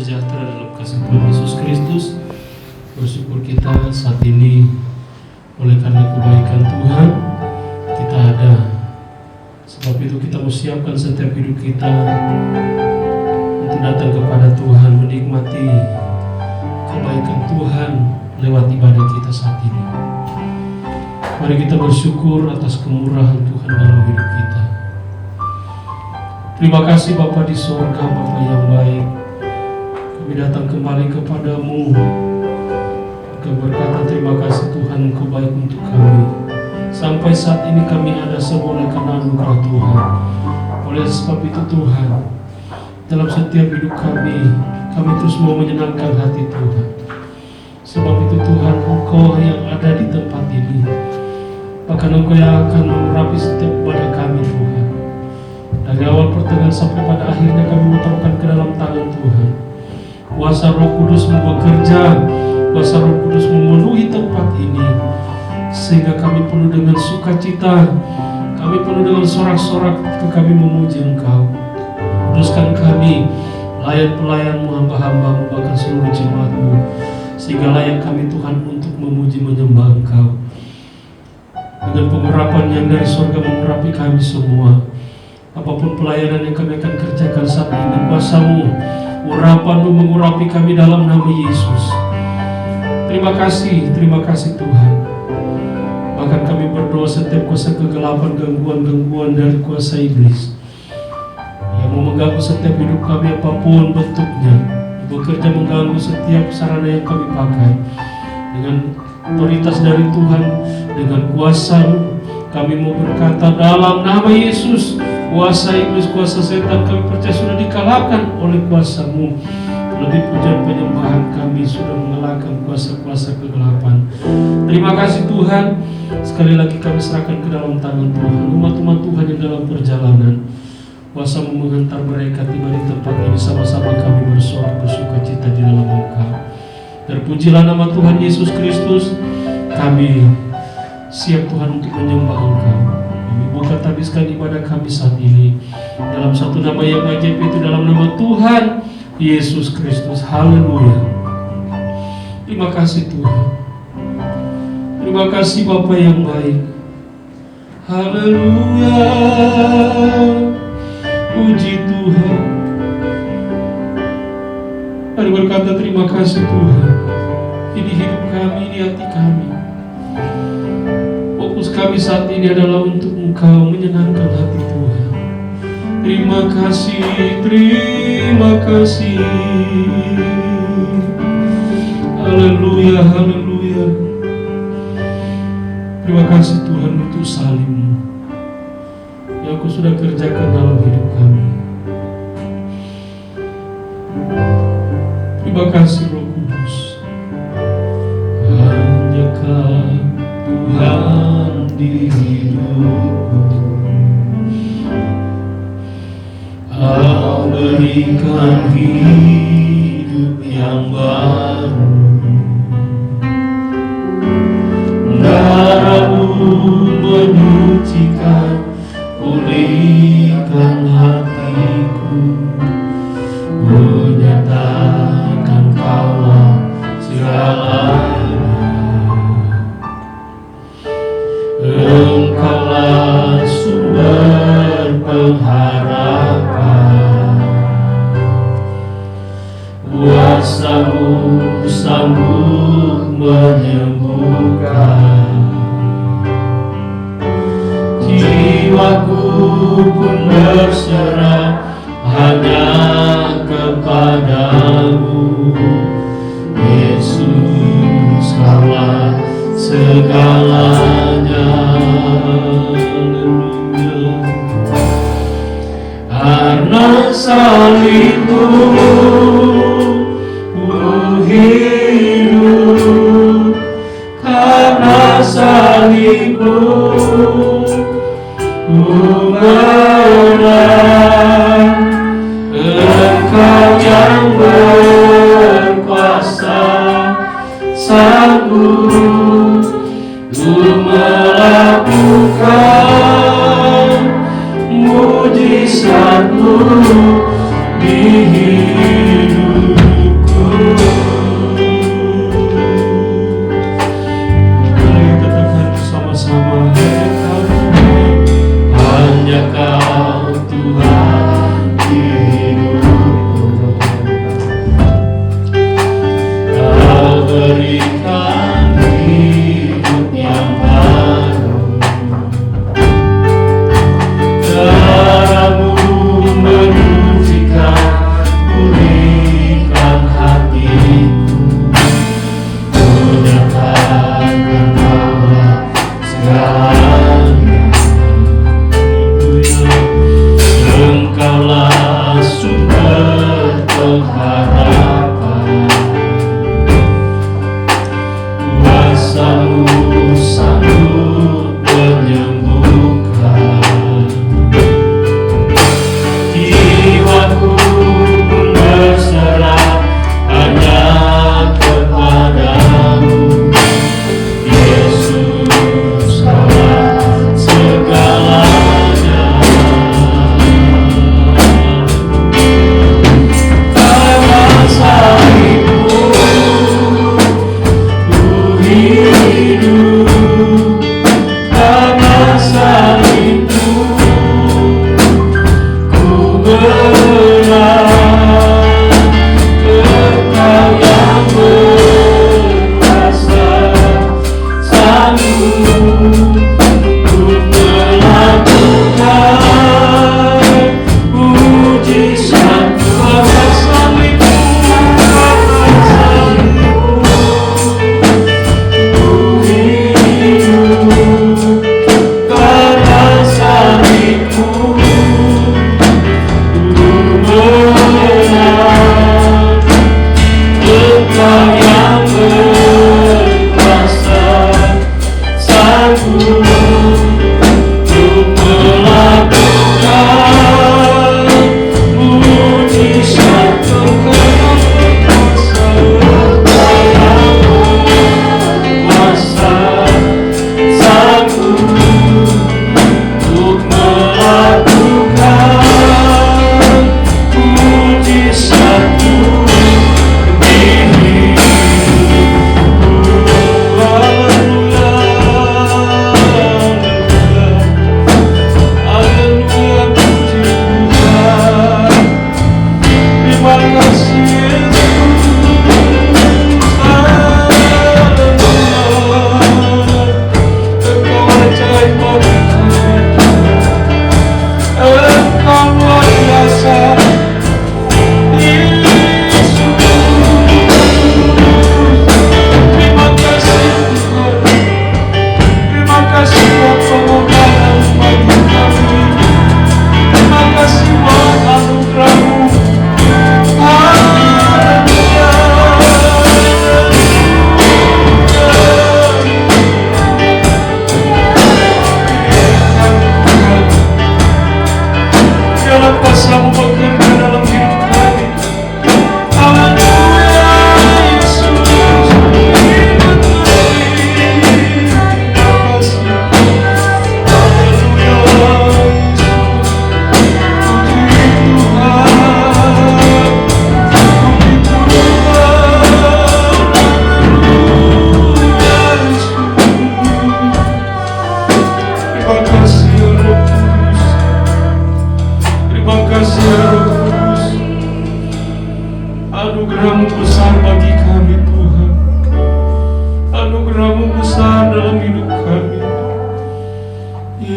sejahtera dalam kasih Tuhan Yesus Kristus. Bersyukur kita saat ini oleh karena kebaikan Tuhan kita ada. Sebab itu kita mau siapkan setiap hidup kita untuk datang kepada Tuhan, menikmati kebaikan Tuhan lewat ibadah kita saat ini. Mari kita bersyukur atas kemurahan Tuhan dalam hidup kita. Terima kasih Bapa di sorga, Bapa yang baik. Kami datang kembali kepadamu. Kami berkata terima kasih Tuhan, Engkau baik untuk kami. Sampai saat ini kami ada semua oleh karena anugerah Tuhan. Oleh sebab itu Tuhan, dalam setiap hidup kami terus mau menyenangkan hati Tuhan. Sebab itu Tuhan, Engkau yang ada di tempat ini. Bahkan Engkau yang akan mengurapi setiap ibadah kami Tuhan. Dari awal pertengahan sampai pada akhirnya kami menaruhkan ke dalam tangan Tuhan. Kuasa Roh Kudus bekerja, kuasa Roh Kudus memenuhi tempat ini, sehingga kami penuh dengan sukacita, kami penuh dengan sorak-sorak ketika kami memuji Engkau. Kuduskan kami, pelayan-pelayan-Mu, hamba-hamba-Mu, bahkan seluruh jemaat-Mu, sehingga layak kami Tuhan untuk memuji menyembah Engkau. Dengan pengurapan yang dari surga mengurapi kami semua. Apapun pelayanan yang kami akan kerjakan saat ini, kuasa-Mu, urapan-Mu mengurapi kami dalam nama Yesus. Terima kasih Tuhan. Bahkan kami berdoa setiap kuasa kegelapan, gangguan-gangguan dari kuasa iblis yang mau mengganggu setiap hidup kami apapun bentuknya, bekerja mengganggu setiap sarana yang kami pakai. Dengan otoritas dari Tuhan, dengan kuasa-Mu, kami mau berkata dalam nama Yesus, kuasa iblis, kuasa setan kami percaya sudah dikalahkan oleh kuasa-Mu. Lebih pujian penyembahan kami sudah mengalahkan kuasa-kuasa kegelapan. Terima kasih Tuhan. Sekali lagi kami serahkan ke dalam tangan Tuhan umat-umat Tuhan yang dalam perjalanan. Kuasa-Mu menghantar mereka tiba di tempat ini, sama-sama kami bersorak bersukacita di dalam Engkau. Terpujilah nama Tuhan Yesus Kristus. Kami siap Tuhan untuk menyembah Engkau. Kami buka tabiskan ibadah kami saat ini dalam satu nama yang ajaib, itu dalam nama Tuhan Yesus Kristus. Haleluya. Terima kasih Tuhan. Terima kasih Bapa yang baik. Haleluya. Puji Tuhan. Mari berkata terima kasih Tuhan. Ini hidup kami, ini hati kami. Fokus kami saat ini adalah untuk Engkau, menyenangkan hati Tuhan. Terima kasih, terima kasih. Haleluya, haleluya. Terima kasih Tuhan untuk salib-Mu yang Kau sudah kerjakan dalam hidup kami. Terima kasih Roh Kudus. Hanyakan Tuhan di hidupku, Kau berikan hidup yang baru. Darah-Mu menyucikan, pulihkan hatiku, menyatakan Kaulah segalanya. Engkaulah sumber pengharapan, kuasa-Mu sanggup menyembuhkan. Jiwaku pun berserah hanya kepadamu, Yesus, Kaulah segalanya. Karena salib-Mu ku hidup, karena salib-Mu ku menang. Engkau yang berkuasa, sanggup untuk melakukan mujizat-Mu di hidup.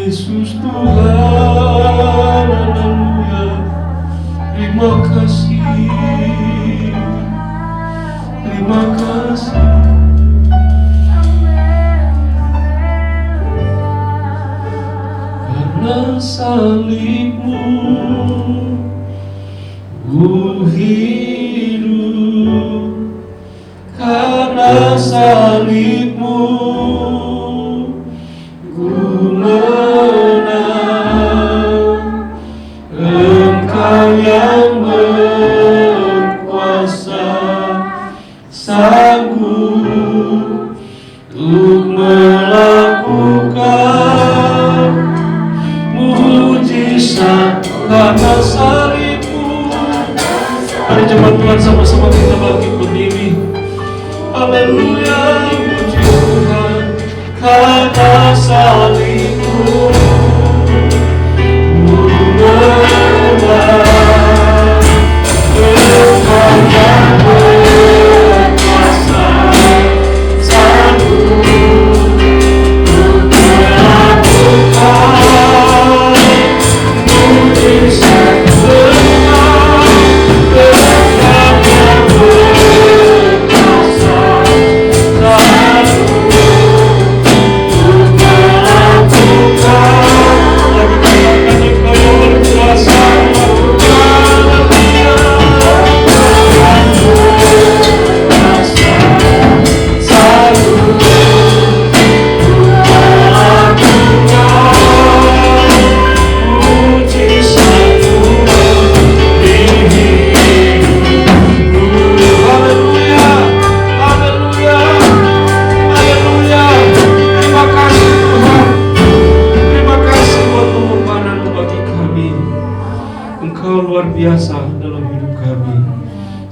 Yesus Tuhan, haleluya. Terima kasih, terima kasih. Karena salibmu ku hidup, karena salibmu ku menang. Engkau yang berkuasa, sanggup untuk melakukan mujizat karena salibmu. Mari jemaat Tuhan sama-sama kita bangkit berdiri. Haleluya, puji Tuhan. Karena salibmu ku menang. Engkau yang berkuasa, sanggup untuk melakukan mujizat. Biasa dalam hidup kami.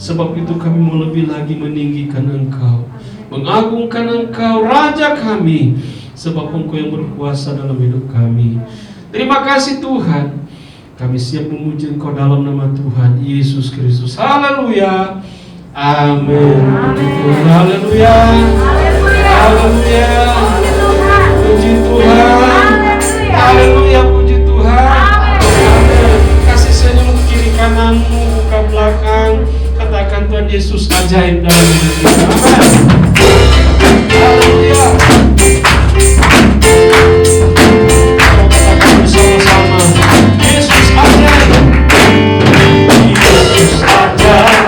Sebab itu kami mau lebih lagi meninggikan Engkau, mengagungkan Engkau, Raja kami, sebab Engkau yang berkuasa dalam hidup kami. Terima kasih Tuhan. Kami siap memuji Engkau dalam nama Tuhan Yesus Kristus. Haleluya. Amin. Haleluya. Haleluya. Puji Tuhan. Haleluya, puji Tuhan. Kasih senyum ke kiri kananmu, buka belakang. Katakan Tuhan Yesus ajaib dalam hidup kita. Amin. Haleluya. Katakan bersama-sama. Yesus ajaib. Yesus ajaib.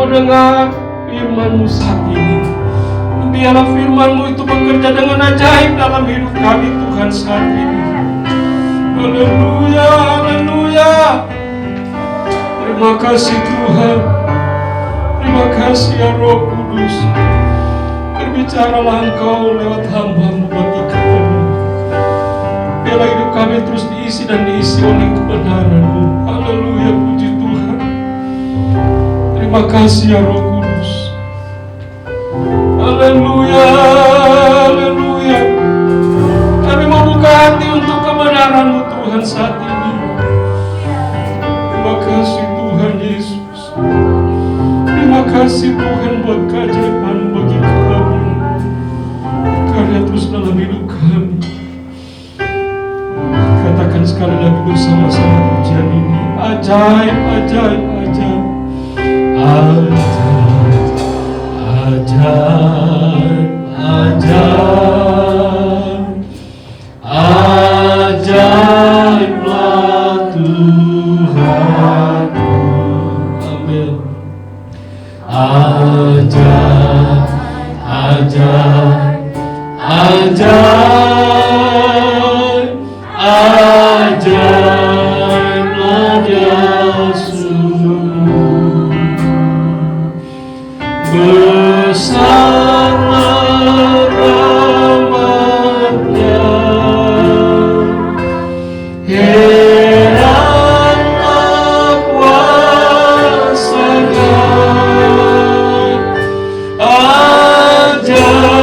mau dengar firman-Mu saat ini. Biarlah firman-Mu itu bekerja dengan ajaib dalam hidup kami Tuhan saat ini. Haleluya, haleluya. Terima kasih Tuhan. Terima kasih ya Roh Kudus. Berbicaralah Engkau lewat hamba-Mu bagi kami. Biarlah hidup kami terus diisi dan diisi oleh kebenaran-Mu. Haleluya, puji Tuhan. Terima kasih ya Roh Kudus. Haleluya, haleluya. Kami mau buka hati untuk kebenaran-Mu Tuhan saat ini. Terima kasih Tuhan Yesus. Terima kasih Tuhan buat keajaiban bagi kami. Karya terus dalam hidup kami. Katakan sekali lagi bersama-sama pujian ini. Ajaib, ajaib, ajaib. Ajaib, ajaib, ajaiblah Tuhanku. Amin. Ajaib, ajaib, ajaib, ajaiblah Yesus. Besarlah rahmat-Nya, heranlah kuasa-Nya, ajaiblah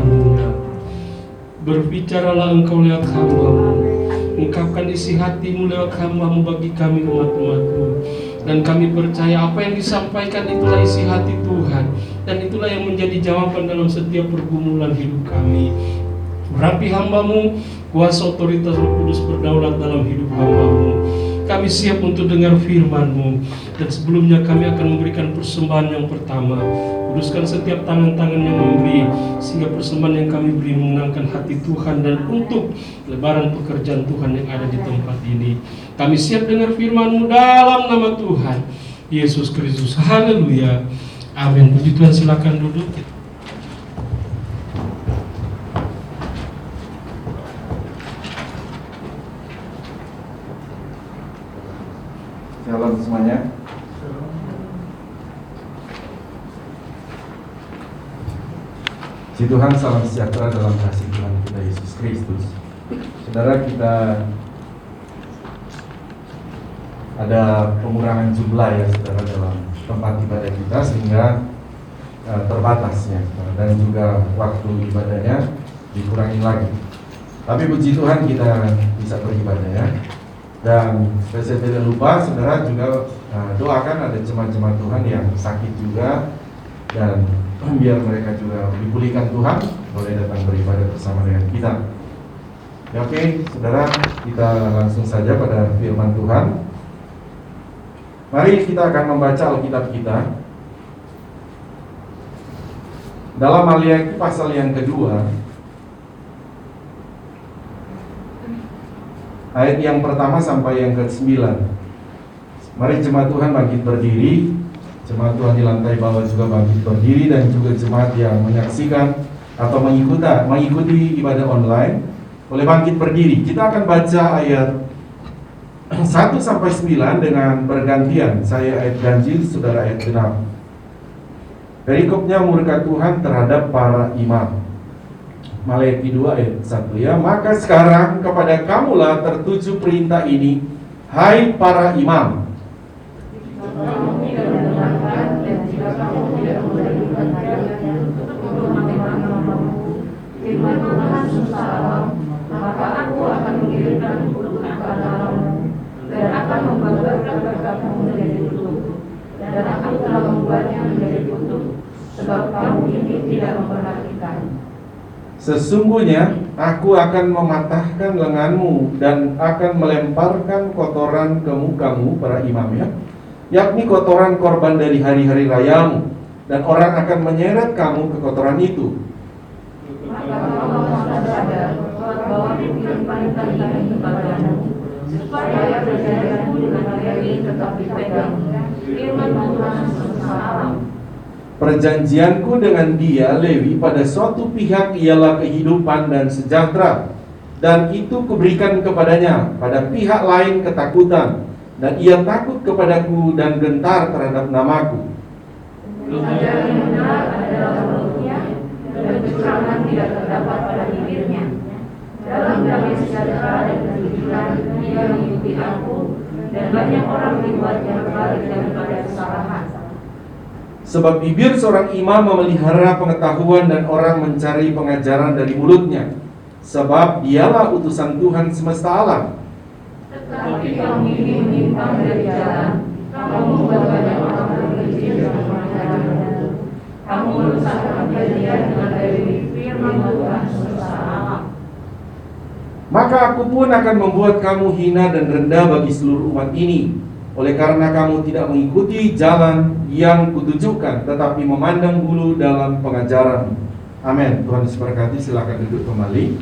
Engkau Tuhan, Berbicaralah Engkau lewat hamba-Mu, ungkapkan isi hati-Mu lewat hamba-Mu bagi kami umat-umat-Mu. Dan kami percaya apa yang disampaikan itulah isi hati Tuhan, dan itulah yang menjadi jawaban dalam setiap pergumulan hidup kami. Rapi hamba-Mu, kuasa otoritas Roh Kudus berdaulat dalam hidup hamba-Mu. Kami siap untuk dengar firman-Mu, dan sebelumnya kami akan memberikan persembahan yang pertama. Kuduskan setiap tangan-tangan yang memberi, sehingga persembahan yang kami beri mengenangkan hati Tuhan dan untuk lebaran pekerjaan Tuhan yang ada di tempat ini. Kami siap dengar firman-Mu dalam nama Tuhan Yesus Kristus. Haleluya. Amin. Puji Tuhan, silakan duduk. Shalom semuanya. Puji Tuhan, salam sejahtera dalam kasih Tuhan kita Yesus Kristus. Saudara, kita ada pengurangan jumlah ya saudara dalam tempat ibadah kita, sehingga terbatasnya dan juga waktu ibadahnya. dikurangi lagi. Tapi puji Tuhan kita bisa beribadah ya. Dan saya tidak lupa saudara juga doakan ada jemaat-jemaat Tuhan yang sakit juga, dan biar mereka juga dipulihkan Tuhan, boleh datang beribadah bersama dengan kita. Ya, oke, saudara, kita langsung saja pada firman Tuhan. Mari kita akan membaca Alkitab kita dalam Maliaki pasal yang kedua, ayat yang pertama sampai yang ke-9. Mari jemaat Tuhan bangkit berdiri. Jemaat Tuhan di lantai bawah juga bangkit berdiri, dan juga jemaat yang menyaksikan atau mengikuti ibadah online boleh bangkit berdiri. Kita akan baca ayat 1 sampai 9 dengan bergantian. Saya ayat ganjil, saudara ayat genap. Perikopnya murka Tuhan terhadap para imam. Maliaki 2 ayat 1 ya. Maka sekarang kepada kamulah tertuju perintah ini, hai para imam. Kamu tidak mendengarkan dan jika kamu tidak mengajukan hajatnya untuk mengambil firman Tuhan semesta alam, maka aku akan mengirimkan kutuk kepadamu dan akan membuat kamu menjadi kutuk, dan aku telah membuatnya menjadi kutuk, sebab kamu ini tidak memperhatikan. Sesungguhnya aku akan mematahkan lenganmu dan akan melemparkan kotoran ke mukamu para imam ya, yakni kotoran korban dari hari-hari rayamu, dan orang akan menyeret kamu ke kotoran itu. Maka kamu harus sadar bahwa pikiran perintah ini kepadamu, supaya perjanjianku dengan Lewi tetap dipegang, firman Tuhan semesta alam. Perjanjianku dengan dia, Lewi, pada suatu pihak ialah kehidupan dan sejahtera, dan itu kuberikan kepadanya, pada pihak lain ketakutan, dan ia takut kepadaku dan gentar terhadap namaku. Ajaran yang benar adalah mulutnya, dan kecurangan tidak terdapat pada bibirnya. Dalam damai sejahtera dan kejujuran ia mengikuti aku, dan banyak orang dibuatnya balik daripada kesalahan. Sebab bibir seorang imam memelihara pengetahuan, dan orang mencari pengajaran dari mulutnya, sebab dialah utusan Tuhan semesta alam. Tetapi kamu ini menyimpang dari jalan, kamu membuat banyak orang berkecil dengan pengajaranmu. Kamu merusak perjanjian dengan Lewi, firman Tuhan semesta alam. Maka aku pun akan membuat kamu hina dan rendah bagi seluruh umat ini, oleh karena kamu tidak mengikuti jalan yang kutunjukkan, tetapi memandang bulu dalam pengajaran. Amin. Tuhan Yesus berkati. Silakan duduk kembali.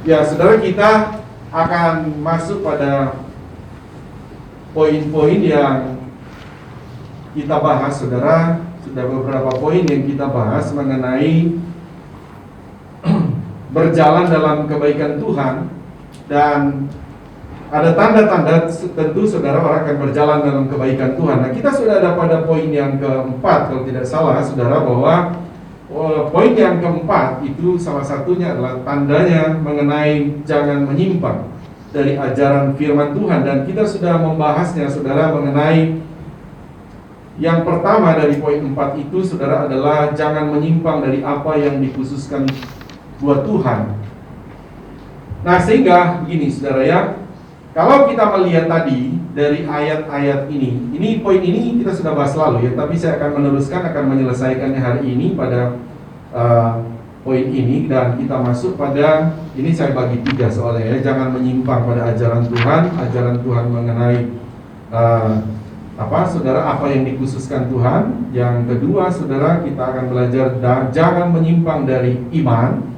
Ya, saudara, kita akan masuk pada poin-poin yang kita bahas, saudara. Sudah beberapa poin yang kita bahas mengenai berjalan dalam kebaikan Tuhan, dan ada tanda-tanda tentu saudara orang akan berjalan dalam kebaikan Tuhan. Nah, kita sudah ada pada poin yang keempat kalau tidak salah, saudara, bahwa poin yang keempat itu salah satunya adalah tandanya mengenai jangan menyimpang dari ajaran firman Tuhan. Dan kita sudah membahasnya, saudara, mengenai yang pertama dari poin 4 itu, saudara, adalah jangan menyimpang dari apa yang dikhususkan buat Tuhan. Nah, sehingga begini, saudara ya, kalau kita melihat tadi dari ayat-ayat ini poin ini kita sudah bahas lalu ya, tapi saya akan meneruskan, akan menyelesaikannya hari ini pada poin ini, dan kita masuk pada ini. Saya bagi 3 soalnya ya, jangan menyimpang pada ajaran Tuhan mengenai saudara, apa yang dikhususkan Tuhan. Yang kedua, saudara, kita akan belajar jangan menyimpang dari iman.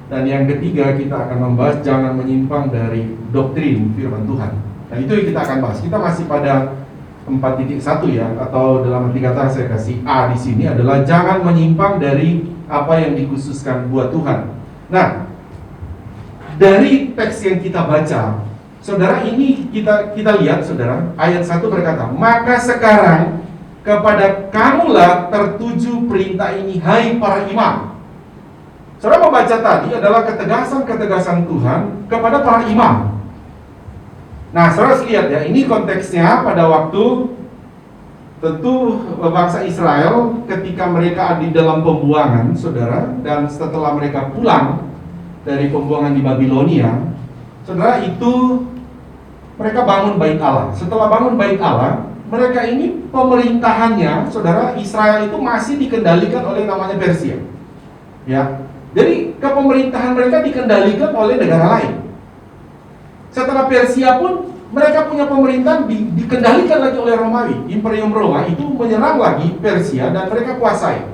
Dan yang ketiga, kita akan membahas jangan menyimpang dari doktrin firman Tuhan. Dan itu yang kita akan bahas. Kita masih pada 4.1 ya, atau dalam arti kata saya kasih A di sini adalah jangan menyimpang dari apa yang dikhususkan buat Tuhan. Nah, dari teks yang kita baca, saudara, ini kita lihat, saudara, ayat 1 berkata, maka sekarang kepada kamulah tertuju perintah ini, hai para imam. Saudara membaca tadi adalah ketegasan-ketegasan Tuhan kepada para imam. Nah, saudara lihat ya, ini konteksnya pada waktu tentu bangsa Israel ketika mereka di dalam pembuangan, saudara, dan setelah mereka pulang dari pembuangan di Babilonia, saudara, itu mereka bangun bait Allah. Setelah bangun bait Allah, mereka ini pemerintahannya, saudara, Israel itu masih dikendalikan oleh namanya Persia. Ya, jadi kepemerintahan mereka dikendalikan oleh negara lain. Setelah Persia pun mereka punya pemerintahan dikendalikan lagi oleh Romawi. Imperium Roma itu menyerang lagi Persia dan mereka kuasai.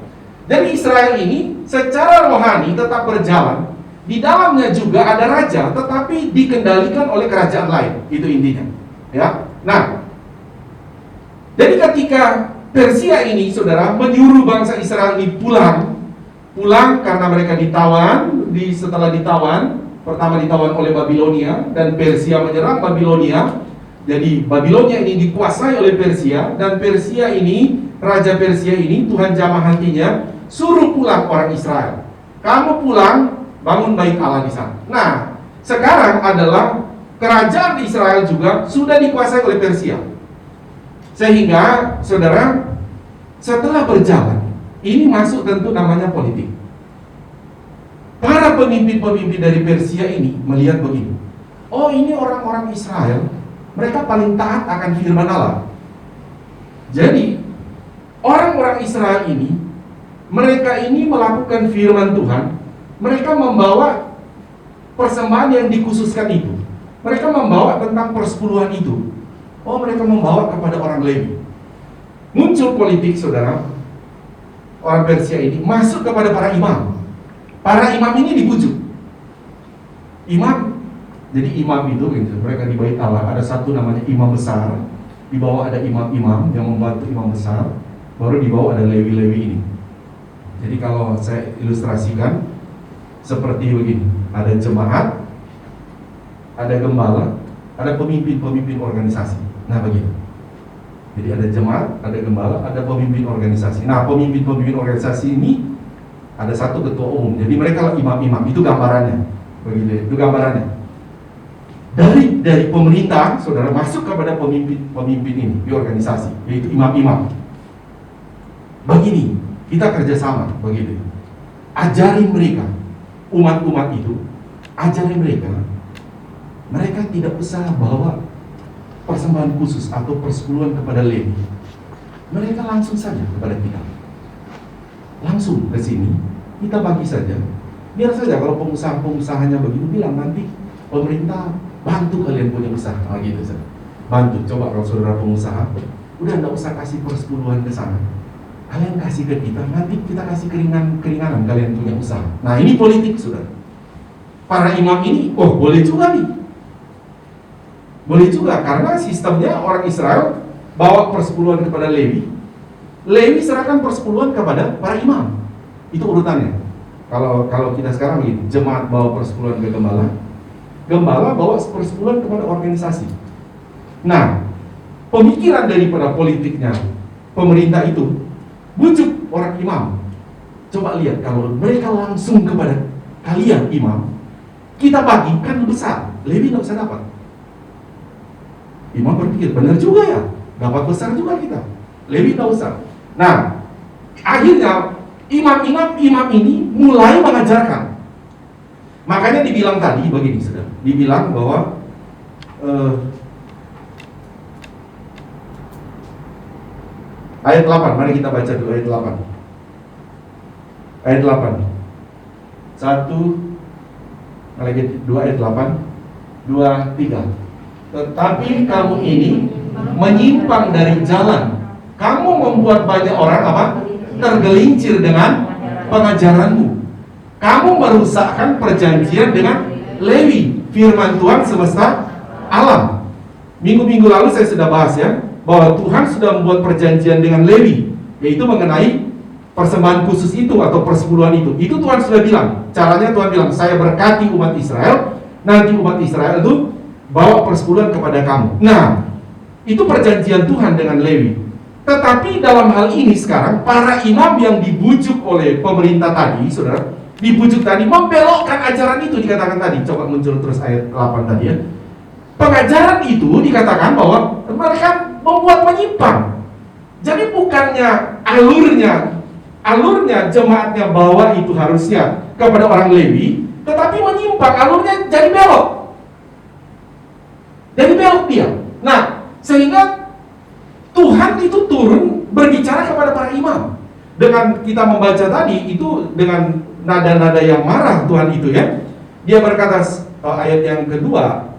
Jadi Israel ini secara rohani tetap berjalan. Di dalamnya juga ada raja, tetapi dikendalikan oleh kerajaan lain. Itu intinya. Ya. Nah, jadi ketika Persia ini, saudara, menyuruh bangsa Israel ini pulang karena mereka ditawan. Setelah ditawan, pertama ditawan oleh Babilonia dan Persia menyerang Babilonia. Jadi Babilonia ini dikuasai oleh Persia, dan Persia ini, raja Persia ini, Tuhan jamah hatinya, suruh pulang orang Israel. Kamu pulang, bangun bait Allah di sana. Nah, sekarang adalah kerajaan Israel juga sudah dikuasai oleh Persia. Sehingga, saudara, setelah berjalan, ini masuk tentu namanya politik. Para pemimpin-pemimpin dari Persia ini melihat begini, oh ini orang-orang Israel, mereka paling taat akan firman Allah. Jadi, orang-orang Israel ini, mereka ini melakukan firman Tuhan, mereka membawa persembahan yang dikhususkan itu. Mereka membawa tentang persepuluhan itu. Oh, mereka membawa kepada orang Lewi. Muncul politik, saudara. Orang Persia ini masuk kepada para imam. Para imam ini dibujuk. Imam, jadi imam itu gitu, mereka di bait Allah ada satu namanya imam besar, di bawah ada imam-imam yang membantu imam besar, baru di bawah ada lewi-lewi ini. Jadi kalau saya ilustrasikan seperti begini, ada jemaat, ada gembala, ada pemimpin-pemimpin organisasi. Nah begitu. Jadi ada jemaat, ada gembala, ada pemimpin organisasi. Nah, pemimpin-pemimpin organisasi ini ada satu ketua umum. Jadi mereka lah imam-imam. Itu gambarannya. Begitu. Itu gambarannya. Dari pemerintah, saudara, masuk kepada pemimpin ini di organisasi, yaitu imam-imam. Begini, kita kerjasama. Begitu. Ajari mereka, umat-umat itu, ajari mereka. Mereka tidak usah bawa persembahan khusus atau persepuluhan kepada Lewi. Mereka langsung saja kepada kita. Langsung ke sini, kita bagi saja. Biar saja kalau pengusaha-pengusahanya begitu bilang, nanti pemerintah bantu kalian punya usaha. Nah, gitu saja. Bantu, coba kalau saudara pengusaha, udah enggak usah kasih persepuluhan ke sana. Kalian kasih ke kita, nanti kita kasih keringanan kalian punya usaha. Nah, ini politik, saudara. Para imam ini, oh boleh juga nih. Boleh juga, karena sistemnya orang Israel bawa persepuluhan kepada Lewi. Lewi serahkan persepuluhan kepada para imam. Itu urutannya. Kalau kita sekarang begini, jemaat bawa persepuluhan ke gembala, gembala bawa persepuluhan kepada organisasi. Nah, pemikiran daripada politiknya pemerintah itu, bujuk orang imam. Coba lihat, kalau mereka langsung kepada kalian imam, kita bagikan besar, Lewi tidak bisa dapat. Imam berpikir, benar juga ya, dapat besar juga kita, Lewi tidak usah. Nah, akhirnya imam ini mulai mengajarkan. Makanya dibilang tadi begini, saudara, dibilang bahwa ayat 8, mari kita baca dulu ayat 8. Ayat 8. 1 lagi 2 ayat 8. 2, 3. Tetapi kamu ini menyimpang dari jalan. Kamu membuat banyak orang apa? Tergelincir dengan pengajaranmu. Kamu merusakkan perjanjian dengan Lewi, firman Tuhan semesta alam. Minggu-minggu lalu saya sudah bahas ya, bahwa Tuhan sudah membuat perjanjian dengan Lewi, yaitu mengenai persembahan khusus itu atau persepuluhan itu. Itu Tuhan sudah bilang. Caranya Tuhan bilang, saya berkati umat Israel, nanti umat Israel itu bawa persepuluhan kepada kamu. Nah, itu perjanjian Tuhan dengan Lewi. Tetapi dalam hal ini sekarang, para imam yang dibujuk oleh pemerintah tadi, saudara, dibujuk tadi, membelokkan ajaran itu dikatakan tadi. Coba muncul terus ayat 8 tadi ya. Pengajaran itu dikatakan bahwa mereka membuat menyimpang Jadi bukannya alurnya jemaatnya bawa itu harusnya kepada orang Lewi, tetapi menyimpang, alurnya jadi belok. Jadi belok dia. Nah, sehingga Tuhan itu turun berbicara kepada para imam. Dengan kita membaca tadi itu dengan nada-nada yang marah Tuhan itu ya. Dia berkata ayat yang kedua,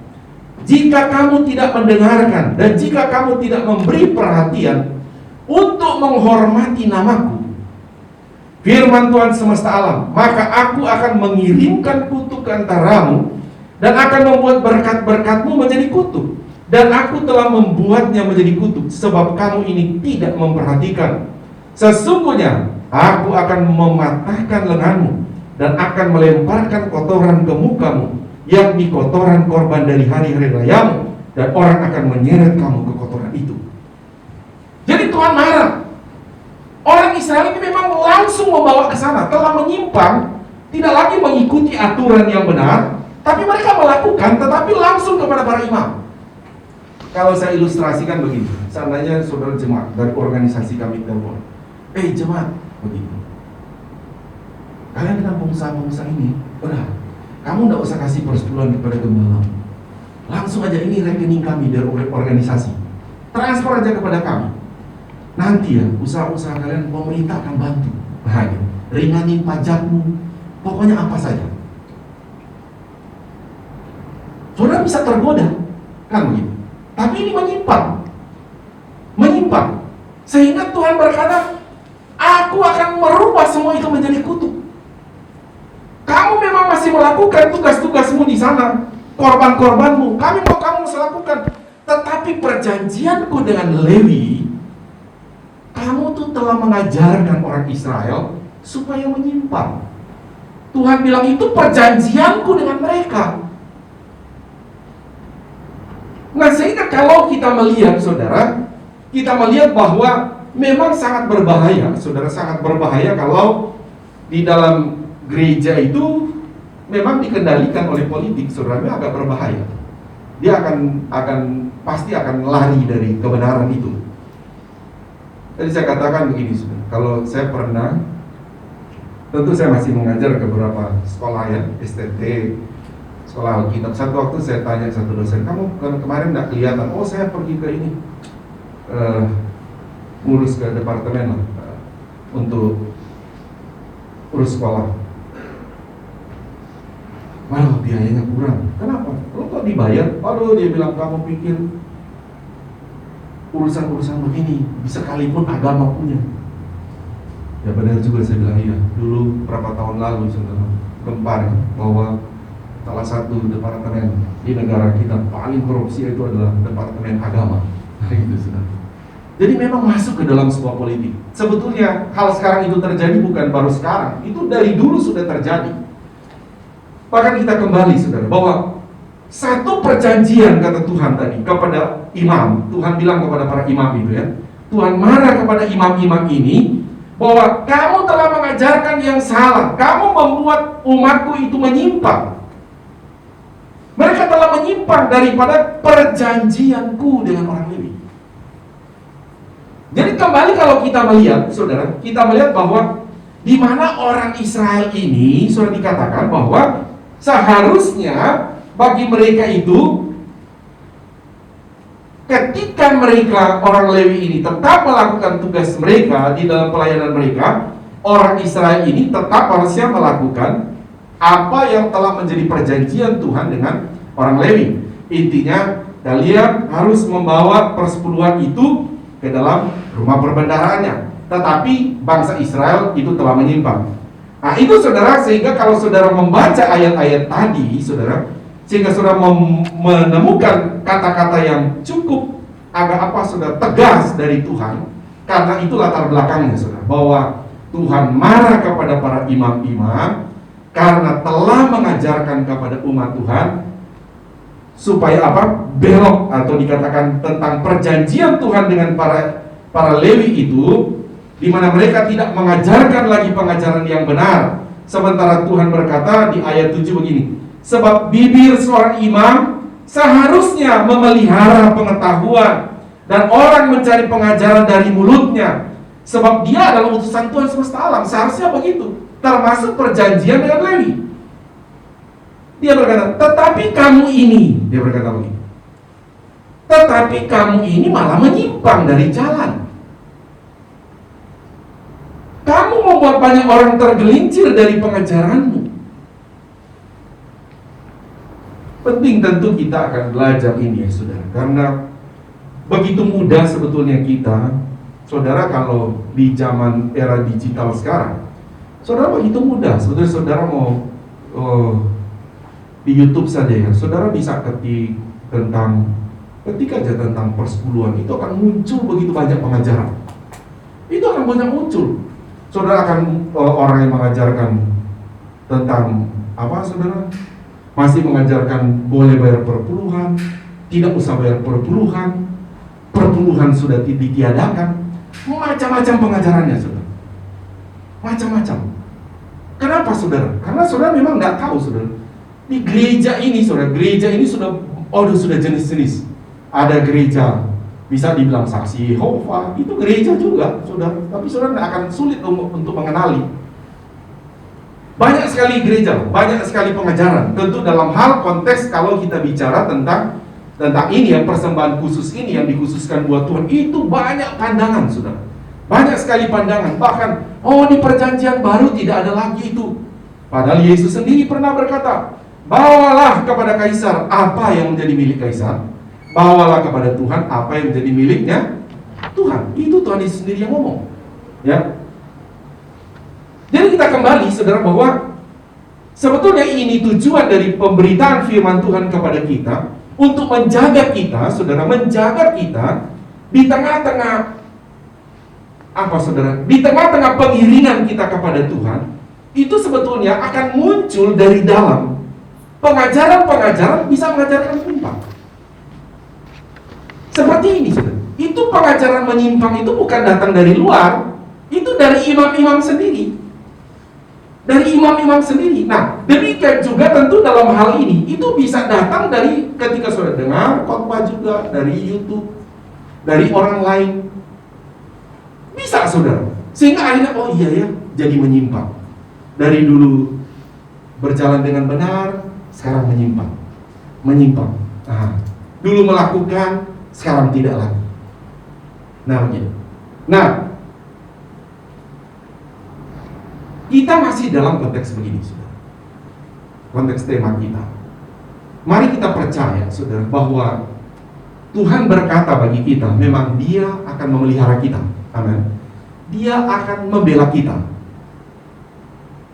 jika kamu tidak mendengarkan dan jika kamu tidak memberi perhatian untuk menghormati namaku, firman Tuhan semesta alam, maka aku akan mengirimkan kutuk ke antaramu dan akan membuat berkat-berkatmu menjadi kutuk. Dan aku telah membuatnya menjadi kutuk sebab kamu ini tidak memperhatikan. Sesungguhnya aku akan mematahkan lenganmu dan akan melemparkan kotoran ke mukamu, yakni kotoran korban dari hari-hari rayamu, dan orang akan menyeret kamu ke kotoran itu. Jadi Tuhan marah. Orang Israel ini memang langsung membawa ke sana, telah menyimpang, tidak lagi mengikuti aturan yang benar, tapi mereka melakukan, tetapi langsung kepada para imam. Kalau saya ilustrasikan begini, seandainya saudara jemaat dari organisasi kami telepon, jemaat, begitu. Kalian kenal pengusaha-pengusaha ini? Udah, kamu nggak usah kasih persepuluhan kepada gembala. Langsung aja ini rekening kami dari organisasi. Transfer aja kepada kami. Nanti ya, usaha-usaha kalian pemerintah akan bantu. Nah, gitu. Ringanin pajakmu, pokoknya apa saja. Saudara bisa tergoda, kan begitu. Tapi ini menyimpang, sehingga Tuhan berkata, aku akan merubah semua itu menjadi kutuk. Kamu memang masih melakukan tugas-tugasmu di sana, korban-korbanmu, kami mau kamu lakukan. Tetapi perjanjianku dengan Lewi, kamu tuh telah mengajarkan orang Israel supaya menyimpang. Tuhan bilang itu perjanjianku dengan mereka. Nah, sehingga kalau kita melihat, saudara, kita melihat bahwa memang sangat berbahaya, saudara, sangat berbahaya kalau di dalam gereja itu memang dikendalikan oleh politik, saudara, agak berbahaya. Dia pasti akan lari dari kebenaran itu. Jadi saya katakan begini, saudara, kalau saya pernah, tentu saya masih mengajar ke beberapa sekolah ya, STT, sekolah Alkitab. Satu waktu saya tanya satu dosen, kamu kemarin nggak kelihatan? Oh, saya pergi ke ini, ngurus ke departemen lah, untuk urus sekolah. Wah, biayanya kurang. Kenapa? Lo kok dibayar? Aduh, dia bilang, kamu pikir urusan-urusan begini bisa sekalipun agama punya? Ya benar juga, saya bilang iya. Dulu berapa tahun lalu saudara gempar bahwa salah satu departemen di negara kita paling korupsi itu adalah departemen agama. Gitu, saudara. Jadi memang masuk ke dalam sebuah politik. Sebetulnya hal sekarang itu terjadi bukan baru sekarang, itu dari dulu sudah terjadi. Bahkan kita kembali, saudara, bahwa satu perjanjian kata Tuhan tadi kepada imam, Tuhan bilang kepada para imam itu ya, Tuhan marah kepada imam-imam ini bahwa kamu telah mengajarkan yang salah, kamu membuat umatku itu menyimpang. Mereka telah menyimpang daripada perjanjianku dengan orang Lewi. Jadi kembali kalau kita melihat, saudara, kita melihat bahwa di mana orang Israel ini sudah dikatakan bahwa seharusnya bagi mereka itu, ketika mereka orang Lewi ini tetap melakukan tugas mereka di dalam pelayanan mereka, orang Israel ini tetap harusnya melakukan apa yang telah menjadi perjanjian Tuhan dengan orang Lewi. Intinya, kalian harus membawa persepuluhan itu ke dalam rumah perbendaharaannya. Tetapi bangsa Israel itu telah menyimpang. Nah itu saudara, sehingga kalau saudara membaca ayat-ayat tadi, saudara, sehingga saudara menemukan kata-kata yang cukup agak saudara, tegas dari Tuhan. Karena itu latar belakangnya, saudara, bahwa Tuhan marah kepada para imam-imam karena telah mengajarkan kepada umat Tuhan supaya belok, atau dikatakan tentang perjanjian Tuhan dengan para Lewi itu, di mana mereka tidak mengajarkan lagi pengajaran yang benar. Sementara Tuhan berkata di ayat 7 begini, sebab bibir seorang imam seharusnya memelihara pengetahuan, Dan orang mencari pengajaran dari mulutnya, sebab dia adalah utusan Tuhan semesta alam. Seharusnya begitu, termasuk perjanjian dengan Lewi. Dia berkata, tetapi kamu ini, dia berkata begini, tetapi kamu ini malah menyimpang dari jalan. Kamu membuat banyak orang tergelincir dari pengajaranmu. Penting tentu kita akan belajar ini ya saudara, karena begitu mudah sebetulnya kita, saudara, kalau di zaman era digital sekarang, saudara, begitu mudah. Sebetulnya saudara mau di YouTube saja ya, saudara bisa ketik aja tentang persepuluhan, itu akan muncul begitu banyak pengajaran. Itu akan banyak muncul. Saudara akan orang yang mengajarkan tentang apa, saudara? Masih mengajarkan boleh bayar perpuluhan, tidak usah bayar perpuluhan, perpuluhan sudah ditiadakan. Macam-macam pengajarannya, saudara. Macam-macam. Kenapa, saudara? Karena saudara memang nggak tahu, saudara. Di gereja ini, saudara, gereja ini sudah jenis-jenis. Ada gereja bisa dibilang saksi Yehova, itu gereja juga, saudara. Tapi saudara nggak akan sulit untuk mengenali. Banyak sekali gereja, banyak sekali pengajaran. Tentu dalam hal konteks kalau kita bicara tentang ini yang persembahan khusus ini yang dikhususkan buat Tuhan, itu banyak pandangan, saudara. Banyak sekali pandangan. Bahkan, di perjanjian baru tidak ada lagi itu. Padahal Yesus sendiri pernah berkata, bawalah kepada Kaisar apa yang menjadi milik Kaisar, bawalah kepada Tuhan apa yang menjadi miliknya Tuhan. Itu Tuhan Yesus sendiri yang ngomong. Ya. Jadi kita kembali, saudara, bahwa sebetulnya ini tujuan dari pemberitaan firman Tuhan kepada kita, untuk menjaga kita, saudara, menjaga kita di tengah-tengah apa, saudara? Di tengah-tengah pengiringan kita kepada Tuhan, itu sebetulnya akan muncul dari dalam. Pengajaran-pengajaran bisa mengajarkan menyimpang. Seperti ini, saudara. Itu pengajaran menyimpang itu bukan datang dari luar, itu dari imam-imam sendiri. Dari imam-imam sendiri. Nah, demikian juga tentu dalam hal ini, itu bisa datang dari ketika saudara dengar khotbah juga, dari YouTube, dari orang lain. Bisa, saudara. Sehingga akhirnya, oh iya ya, jadi menyimpang. Dari dulu berjalan dengan benar, sekarang menyimpang. Menyimpang. Nah, dulu melakukan, sekarang tidak lagi. Nah, begitu. Nah, kita masih dalam konteks begini, saudara. Konteks tema kita. Mari kita percaya, saudara, bahwa Tuhan berkata bagi kita, memang Dia akan memelihara kita. Amin. Dia akan membela kita.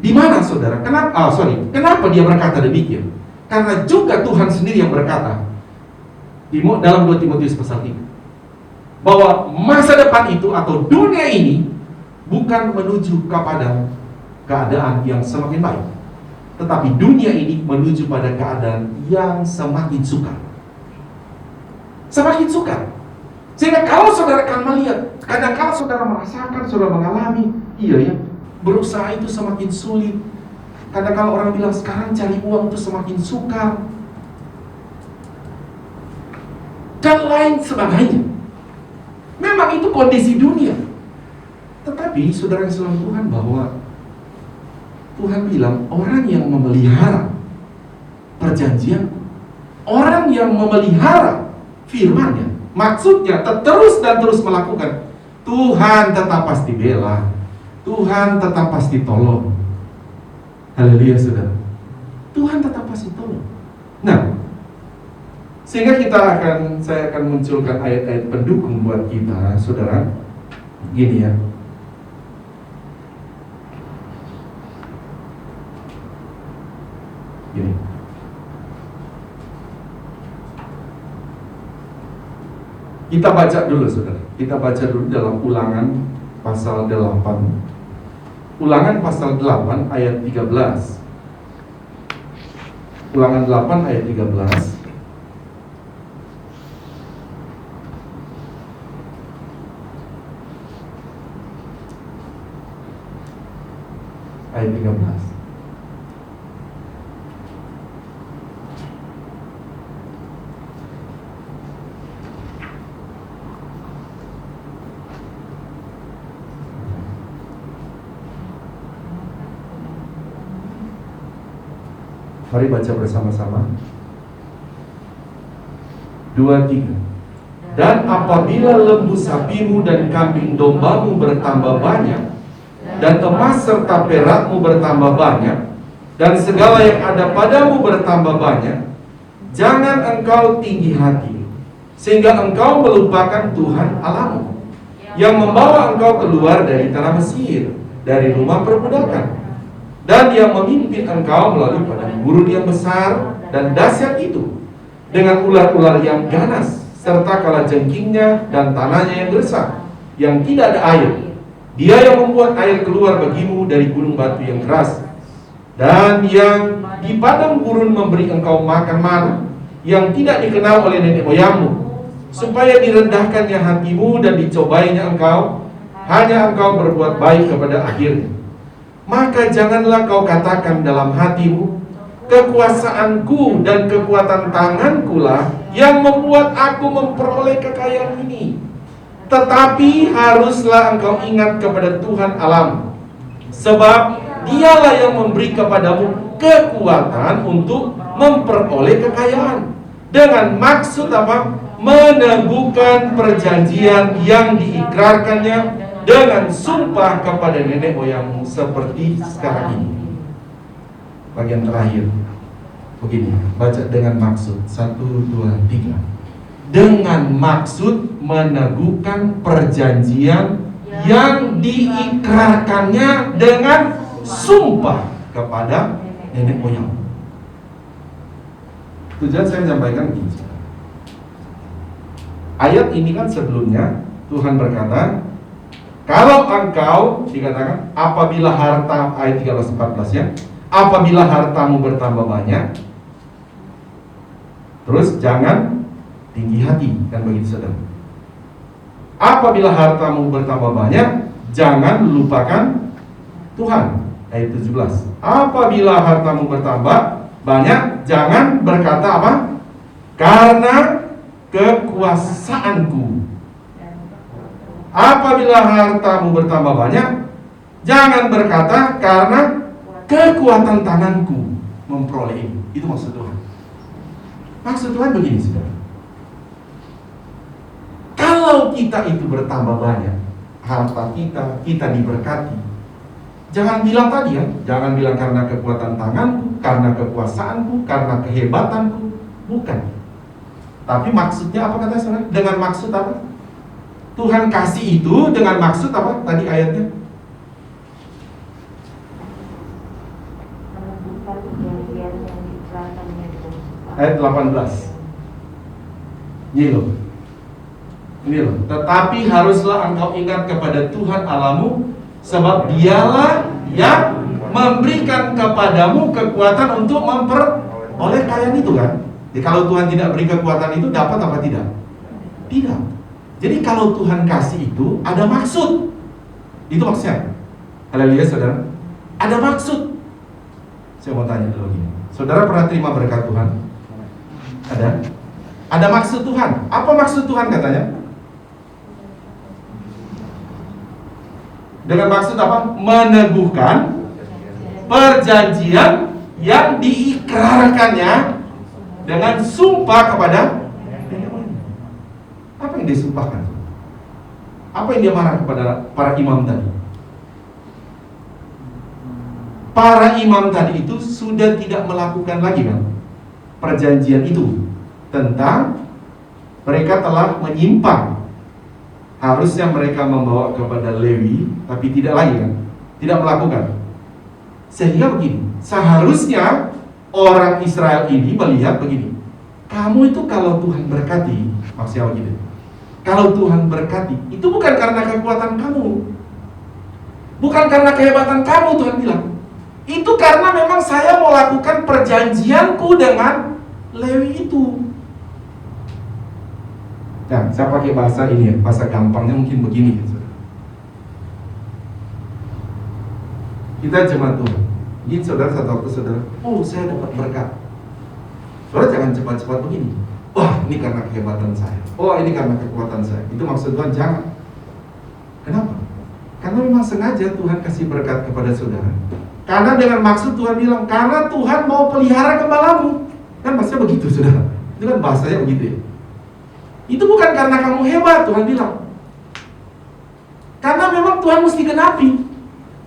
Di mana, saudara? Kenapa Dia berkata demikian? Karena juga Tuhan sendiri yang berkata dalam 2 Timotius pasal 3, bahwa masa depan itu atau dunia ini bukan menuju kepada keadaan yang semakin baik, tetapi dunia ini menuju pada keadaan yang semakin sukar. Semakin sukar. Sehingga kalau saudara akan melihat, kadang kalau saudara merasakan, saudara mengalami, iya ya, berusaha itu semakin sulit. Kadang kalau orang bilang sekarang cari uang itu semakin sukar, dan lain sebagainya. Memang itu kondisi dunia. Tetapi saudara yang selalu Tuhan, bahwa Tuhan bilang orang yang memelihara perjanjian, orang yang memelihara firman-Nya, maksudnya terus dan terus melakukan, Tuhan tetap pasti bela, Tuhan tetap pasti tolong. Haleluya, saudara. Tuhan tetap pasti tolong. Nah, sehingga saya akan munculkan ayat-ayat pendukung buat kita, saudara. Gini ya. Gini. Kita baca dulu, saudara. Kita baca dulu dalam Ulangan pasal 8. Ulangan pasal 8 ayat 13. Ulangan 8 ayat 13. Ayat 13. Mari baca bersama-sama. 2, 3. Dan apabila lembu sapimu dan kambing dombamu bertambah banyak, dan emas serta perakmu bertambah banyak, dan segala yang ada padamu bertambah banyak, jangan engkau tinggi hati, sehingga engkau melupakan Tuhan Allahmu, yang membawa engkau keluar dari tanah Mesir, dari rumah perbudakan, dan yang memimpin engkau melalui padang gurun yang besar dan dahsyat itu, dengan ular-ular yang ganas, serta kalajengkingnya dan tanahnya yang gersang, yang tidak ada air. Dia yang membuat air keluar bagimu dari gunung batu yang keras, dan yang di padang gurun memberi engkau makan mana yang tidak dikenal oleh nenek moyangmu, supaya direndahkannya hatimu dan dicobainya engkau, hanya engkau berbuat baik kepada akhirnya. Maka janganlah kau katakan dalam hatimu, kekuasaanku dan kekuatan tanganku lah yang membuat aku memperoleh kekayaan ini. Tetapi haruslah engkau ingat kepada Tuhan Allahmu, sebab Dialah yang memberi kepadamu kekuatan untuk memperoleh kekayaan, dengan maksud apa? Meneguhkan perjanjian yang diikrarkannya dengan sumpah kepada nenek moyangmu, seperti sekarang ini. Bagian terakhir begini, baca dengan maksud. 1, 2, 3. Dengan maksud meneguhkan perjanjian yang diikrarkannya dengan sumpah kepada nenek moyang. Tujuan saya menyampaikan begini. Ayat ini kan sebelumnya Tuhan berkata, kalau engkau, dikatakan apabila harta, ayat 13-14 ya, apabila hartamu bertambah banyak, terus jangan tinggi hati, kan begitu saudara. Apabila hartamu bertambah banyak, jangan lupakan Tuhan. Ayat 17. Apabila hartamu bertambah banyak, jangan berkata apa? Karena kekuasaanku. Apabila hartamu bertambah banyak, jangan berkata karena kekuatan tanganku memperoleh ini. Itu maksud Tuhan. Maksud Tuhan begini saudara. Kalau kita itu bertambah banyak, harta kita diberkati, jangan bilang tadi ya, jangan bilang karena kekuatan tanganku, karena kekuasaanku, karena kehebatanku, bukan. Tapi maksudnya apa kata saudara? Dengan maksud apa? Tuhan kasih itu dengan maksud apa? Tadi ayatnya. Ayat 18. Ini loh. Tetapi haruslah engkau ingat kepada Tuhan Allahmu, sebab Dialah yang memberikan kepadamu kekuatan untuk memperoleh kekayaan itu kan. Jadi kalau Tuhan tidak beri kekuatan itu, dapat apa tidak? Tidak. Jadi kalau Tuhan kasih itu ada maksud. Itu maksudnya. Haleluya saudara. Ada maksud. Saya mau tanya dulu gini. Saudara pernah terima berkat Tuhan? Ada? Ada maksud Tuhan. Apa maksud Tuhan katanya? Dengan maksud apa? Meneguhkan perjanjian yang diikrarkannya dengan sumpah kepada apa yang disumpahkan? Apa yang dia marah kepada para imam tadi? Para imam tadi itu sudah tidak melakukan lagi kan perjanjian itu, tentang mereka telah menyimpang. Harusnya mereka membawa kepada Lewi, tapi tidak lagi kan, tidak melakukan. Sehingga begini, seharusnya orang Israel ini melihat begini, kamu itu kalau Tuhan berkati, maksudnya begini, kalau Tuhan berkati, itu bukan karena kekuatan kamu, bukan karena kehebatan kamu. Tuhan bilang, itu karena memang saya mau lakukan perjanjianku dengan Lewi itu. Nah, saya pakai bahasa ini ya, bahasa gampangnya mungkin begini ya, kita jemaat Tuhan. Mungkin saudara satu waktu saudara, oh saya dapat berkat. Saudara jangan cepat-cepat begini, wah ini karena kehebatan saya, oh ini karena kekuatan saya. Itu maksud Tuhan, jangan. Kenapa? Karena memang sengaja Tuhan kasih berkat kepada saudara, Karena dengan maksud Tuhan bilang, karena Tuhan mau pelihara gembalamu. Kan maksudnya begitu, saudara. Itu kan bahasanya begitu ya. Itu bukan karena kamu hebat, Tuhan bilang. Karena memang Tuhan mesti genapi.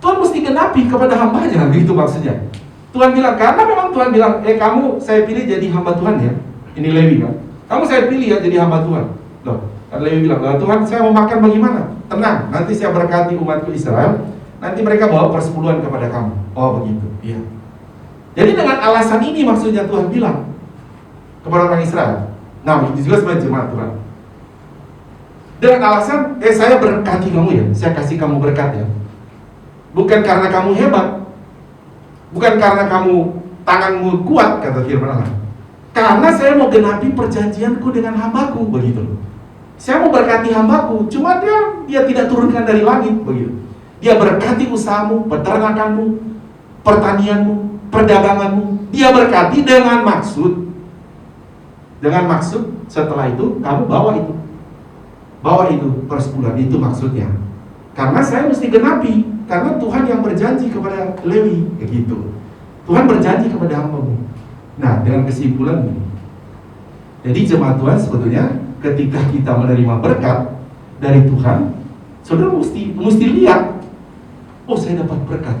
Tuhan mesti genapi kepada hambanya, begitu maksudnya. Tuhan bilang, karena memang Tuhan bilang, kamu saya pilih jadi hamba Tuhan ya. Ini Lewi kan. Kamu saya pilih ya jadi hamba Tuhan. Loh, kan Lewi bilang, Tuhan saya mau makan bagaimana? Tenang, nanti saya berkati umatku Israel. Nanti mereka bawa persepuluhan kepada kamu. Oh begitu, iya. Jadi dengan alasan ini maksudnya Tuhan bilang kepada orang Israel. Nah, itu juga sebagai jemaat Tuhan. Dengan alasan, saya berkati kamu ya, saya kasih kamu berkat ya. Bukan karena kamu hebat, bukan karena kamu tanganmu kuat, kata firman Allah. Karena saya mau genapi perjanjianku dengan hambaku, begitu. Saya mau berkati hambaku, cuma dia tidak turunkan dari langit, begitu. Dia berkati usahamu, peternakanmu, pertanianmu, perdaganganmu. Dia berkati dengan maksud. Dengan maksud setelah itu kamu bawa itu. Bawa itu persepuluhan, itu maksudnya. Karena saya mesti genapi. Karena Tuhan yang berjanji kepada Lewi, begitu. Tuhan berjanji kepada hambamu. Nah, dengan kesimpulan ini. Jadi jemaat Tuhan sebetulnya ketika kita menerima berkat dari Tuhan, saudara mesti lihat, oh saya dapat berkat.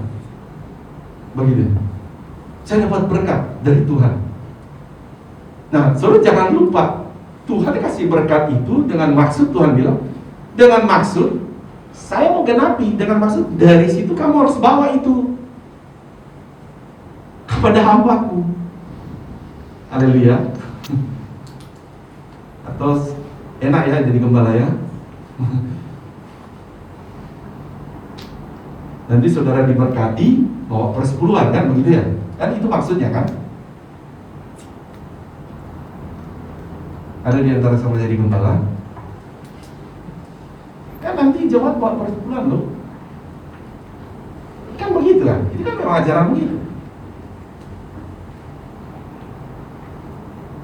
Begitu. Saya dapat berkat dari Tuhan. Nah, saudara jangan lupa, Tuhan kasih berkat itu dengan maksud. Tuhan bilang, dengan maksud saya mau genapi, dengan maksud dari situ kamu harus bawa itu kepada hambaku. Haleluya. Atau enak ya jadi gembala ya. Nanti saudara diberkati bawa persepuluhan kan, begitu ya? Kan itu maksudnya kan? Ada di antara sama jadi gembala? Kan nanti jemaat bawa persepuluhan loh. Kan begitu kan? Itu kan memang ajaran begitu.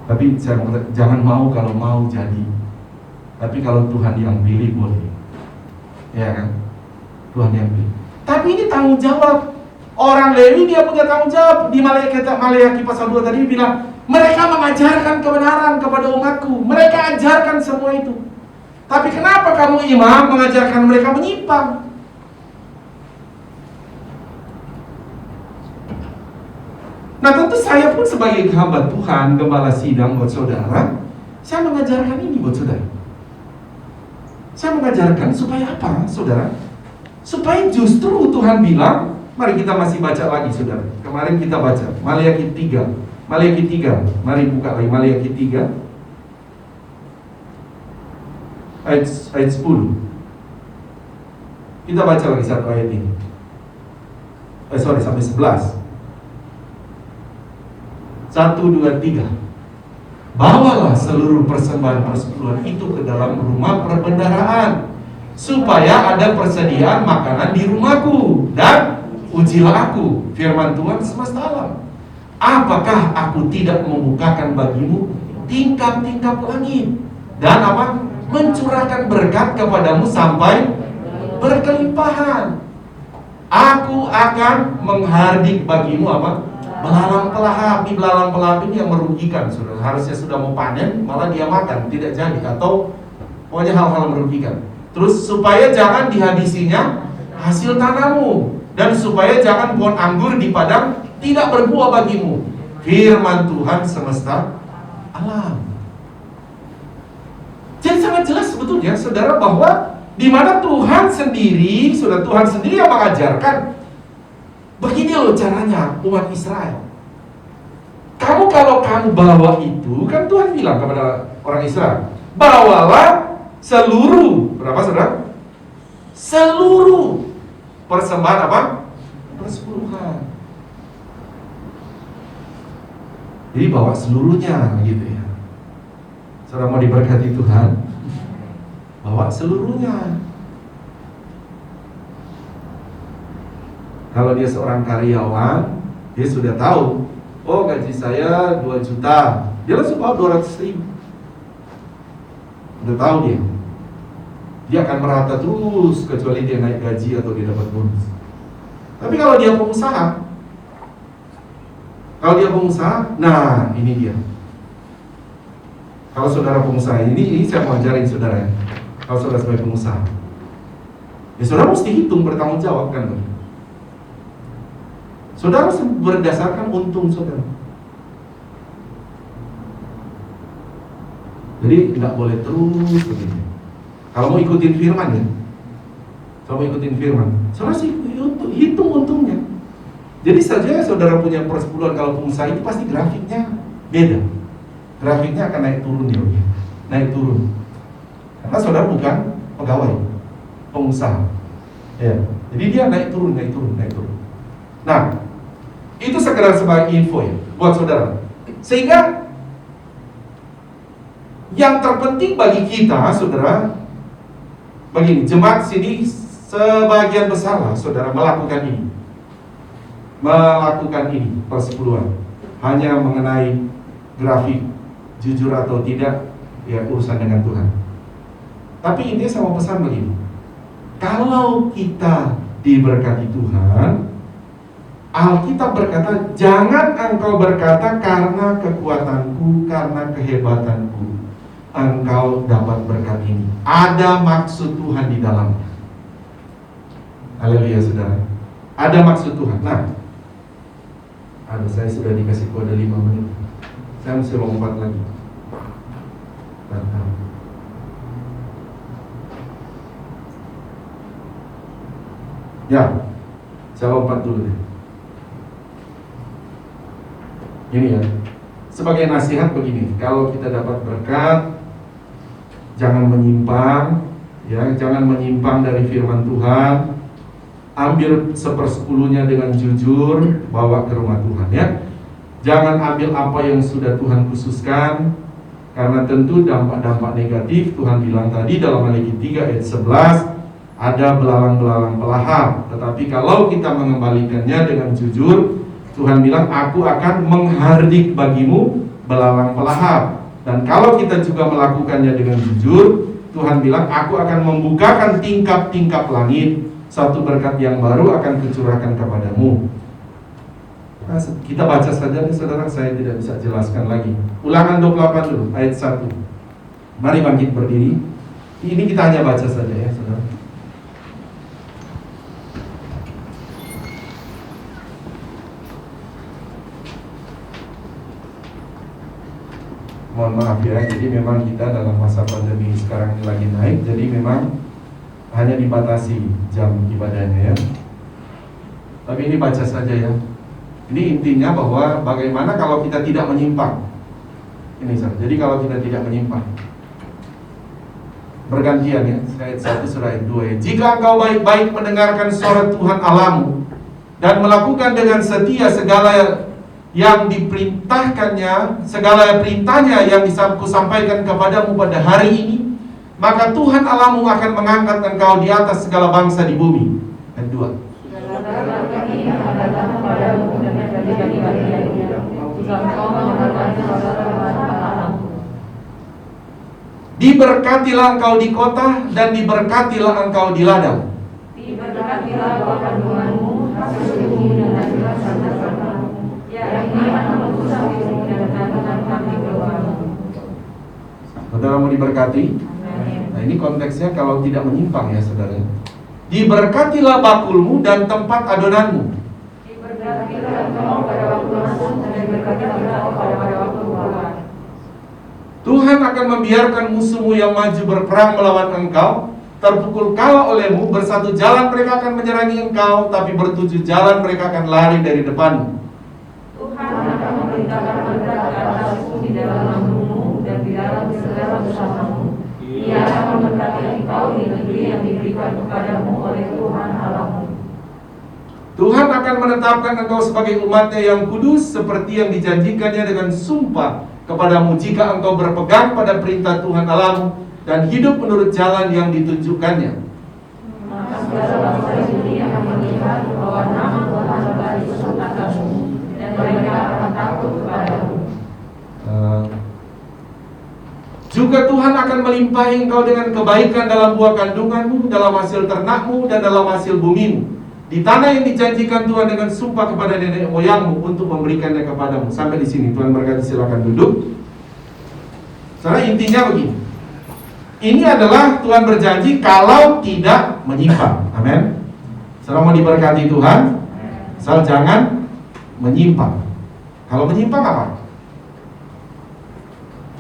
Tapi saya mengatakan, jangan mau kalau mau jadi. Tapi kalau Tuhan yang pilih boleh. Ya kan? Tuhan yang pilih. Tapi ini tanggung jawab. Orang Lewi dia punya tanggung jawab. Di Maleakhi pasal 2 tadi bilang, mereka mengajarkan kebenaran kepada umatku. Mereka ajarkan semua itu. Tapi kenapa kamu imam mengajarkan mereka menyimpang? Nah tentu saya pun sebagai hamba Tuhan, gembala sidang buat saudara, saya mengajarkan ini buat saudara. Saya mengajarkan supaya apa, saudara? Supaya justru Tuhan bilang, mari kita masih baca lagi saudara. Kemarin kita baca Maleakhi 3. Maleakhi 3, mari buka lagi Maleakhi 3 ayat 10. Kita baca lagi satu ayat ini. Sampai 11. 1, 2, 3. Bawalah seluruh persembahan persepuluhan itu ke dalam rumah perbendaharaan, supaya ada persediaan makanan di rumahku, dan ujilah aku, firman Tuhan semesta alam. Apakah aku tidak membukakan bagimu tingkap-tingkap langit, dan apa? Mencurahkan berkat kepadamu sampai berkelimpahan. Aku akan menghardik bagimu apa? Belalang pelahap. Ini belalang pelahap ini yang merugikan, saudara. Harusnya sudah mau panen, malah dia makan, tidak jadi, atau pokoknya hal-hal merugikan. Terus supaya jangan dihabisinya hasil tanammu, dan supaya jangan pohon anggur di padang tidak berbuah bagimu. Firman Tuhan semesta alam. Jadi sangat jelas sebetulnya, saudara, bahwa di mana Tuhan sendiri, saudara, Tuhan sendiri yang mengajarkan. Begini loh caranya umat Israel. Kalau kamu bawa itu, kan Tuhan bilang kepada orang Israel, bawalah seluruh, berapa saudara? Seluruh persembahan apa? Persepuluhan. Jadi bawa seluruhnya gitu ya. Saudara mau diberkati Tuhan, bawa seluruhnya. Kalau dia seorang karyawan, dia sudah tahu, oh gaji saya 2 juta, dia langsung bawa 200.000. Udah tahu dia. Dia akan merata terus kecuali dia naik gaji atau dia dapat bonus. Tapi kalau dia pengusaha, Kalau dia pengusaha, nah ini dia. Kalau saudara pengusaha, ini saya mau ajarin saudara ya. Kalau saudara sebagai pengusaha, ya saudara mesti hitung bertanggung jawab kan. Saudara berdasarkan untung saudara. Jadi nggak boleh terus begitu. Kalau mau ikutin firman ya, kalau mau ikutin firman, saudara sih hitung untungnya. Jadi saja saudara punya persepuluhan, kalau pengusaha itu pasti grafiknya beda. Grafiknya akan naik turun ya, naik turun. Karena saudara bukan pegawai, pengusaha. Ya, jadi dia naik turun, naik turun, naik turun. Nah, itu sekedar sebagai info ya buat saudara. Sehingga yang terpenting bagi kita, saudara, begini, jemaat sini sebagian besar saudara melakukan ini persepuluhan, hanya mengenai grafik jujur atau tidak ya urusan dengan Tuhan. Tapi intinya saya mau pesan begini, kalau kita diberkati Tuhan, Alkitab berkata, jangan engkau berkata karena kekuatanku, karena kehebatanku engkau dapat berkat ini. Ada maksud Tuhan di dalamnya. Haleluya saudara. Ada maksud Tuhan. Nah, saya sudah dikasih kode 5 menit. Saya mesti lompat lagi. Ya, saya lompat dulu deh. Ini ya, sebagai nasihat begini, kalau kita dapat berkat, jangan menyimpang, ya, jangan menyimpang dari firman Tuhan. Ambil 1/10-nya dengan jujur, bawa ke rumah Tuhan ya. Jangan ambil apa yang sudah Tuhan khususkan, karena tentu dampak-dampak negatif. Tuhan bilang tadi dalam Maliaki 3 ayat 11, ada belalang-belalang pelahap. Tetapi kalau kita mengembalikannya dengan jujur, Tuhan bilang, aku akan menghardik bagimu belalang pelahap. Dan kalau kita juga melakukannya dengan jujur, Tuhan bilang, aku akan membukakan tingkap-tingkap langit, satu berkat yang baru akan kucurahkan kepadamu. Nah, kita baca saja nih saudara, saya tidak bisa jelaskan lagi. Ulangan 28 dulu, ayat 1. Mari bangkit berdiri. Ini kita hanya baca saja ya saudara. Mohon maaf ya, jadi memang kita dalam masa pandemi sekarang ini lagi naik, jadi memang hanya dibatasi jam ibadahnya ya. Tapi ini baca saja ya. Ini intinya bahwa bagaimana kalau kita tidak menyimpang. Ini saja. Jadi kalau kita tidak menyimpang, bergantian ya. Ayat 1 surah 2 ya. Jika engkau baik-baik mendengarkan suara Tuhan Allahmu dan melakukan dengan setia segala yang diperintahkannya, segala perintahnya yang kusampaikan kepadamu pada hari ini, maka Tuhan Allahmu akan mengangkat engkau di atas segala bangsa di bumi. Ayat 2. Diberkatilah engkau di kota dan diberkatilah engkau di ladang. Diberkatilah buah kandunganmu, hasil bumi dan hasil sarana-saranamu, yang iman mengusahamu dan tangan di keluarmu. Saudara mau diberkati? Nah ini konteksnya kalau tidak menyimpang ya saudara. Diberkatilah bakulmu dan tempat adonanmu. Diberkatilah engkau pada waktu masuk dan diberkatilah engkau pada waktu keluar. Tuhan akan membiarkan musuhmu yang maju berperang melawan engkau, terpukul kalah olehmu, bersatu jalan mereka akan menyerangi engkau, tapi bertujuh jalan mereka akan lari dari depanmu. Tuhan akan memerintahkan berkat ke atasmu di dalam lambungmu dan di dalam segala usahamu. Ia akan memberkati engkau di negeri yang diberikan kepadamu oleh Tuhan Allahmu. Tuhan akan menetapkan engkau sebagai umatnya yang kudus, seperti yang dijanjikannya dengan sumpah kepadamu, jika engkau berpegang pada perintah Tuhan Allahmu dan hidup menurut jalan yang ditunjukkannya. Maka segala bangsa di dunia akan melihat bahwa nama Tuhan baik atasmu, dan mereka akan takut kepadamu. Juga Tuhan akan melimpahi engkau dengan kebaikan dalam buah kandunganmu, dalam hasil ternakmu, dan dalam hasil bumimu. di tanah yang dijanjikan Tuhan dengan sumpah kepada nenek moyangmu untuk memberikannya kepadamu. Sampai di sini, Tuhan berkati, silakan duduk. Soalnya intinya begini. Ini adalah Tuhan berjanji kalau tidak menyimpang. Amin. Saudara mau diberkati Tuhan, asal jangan menyimpang. Kalau menyimpang apa?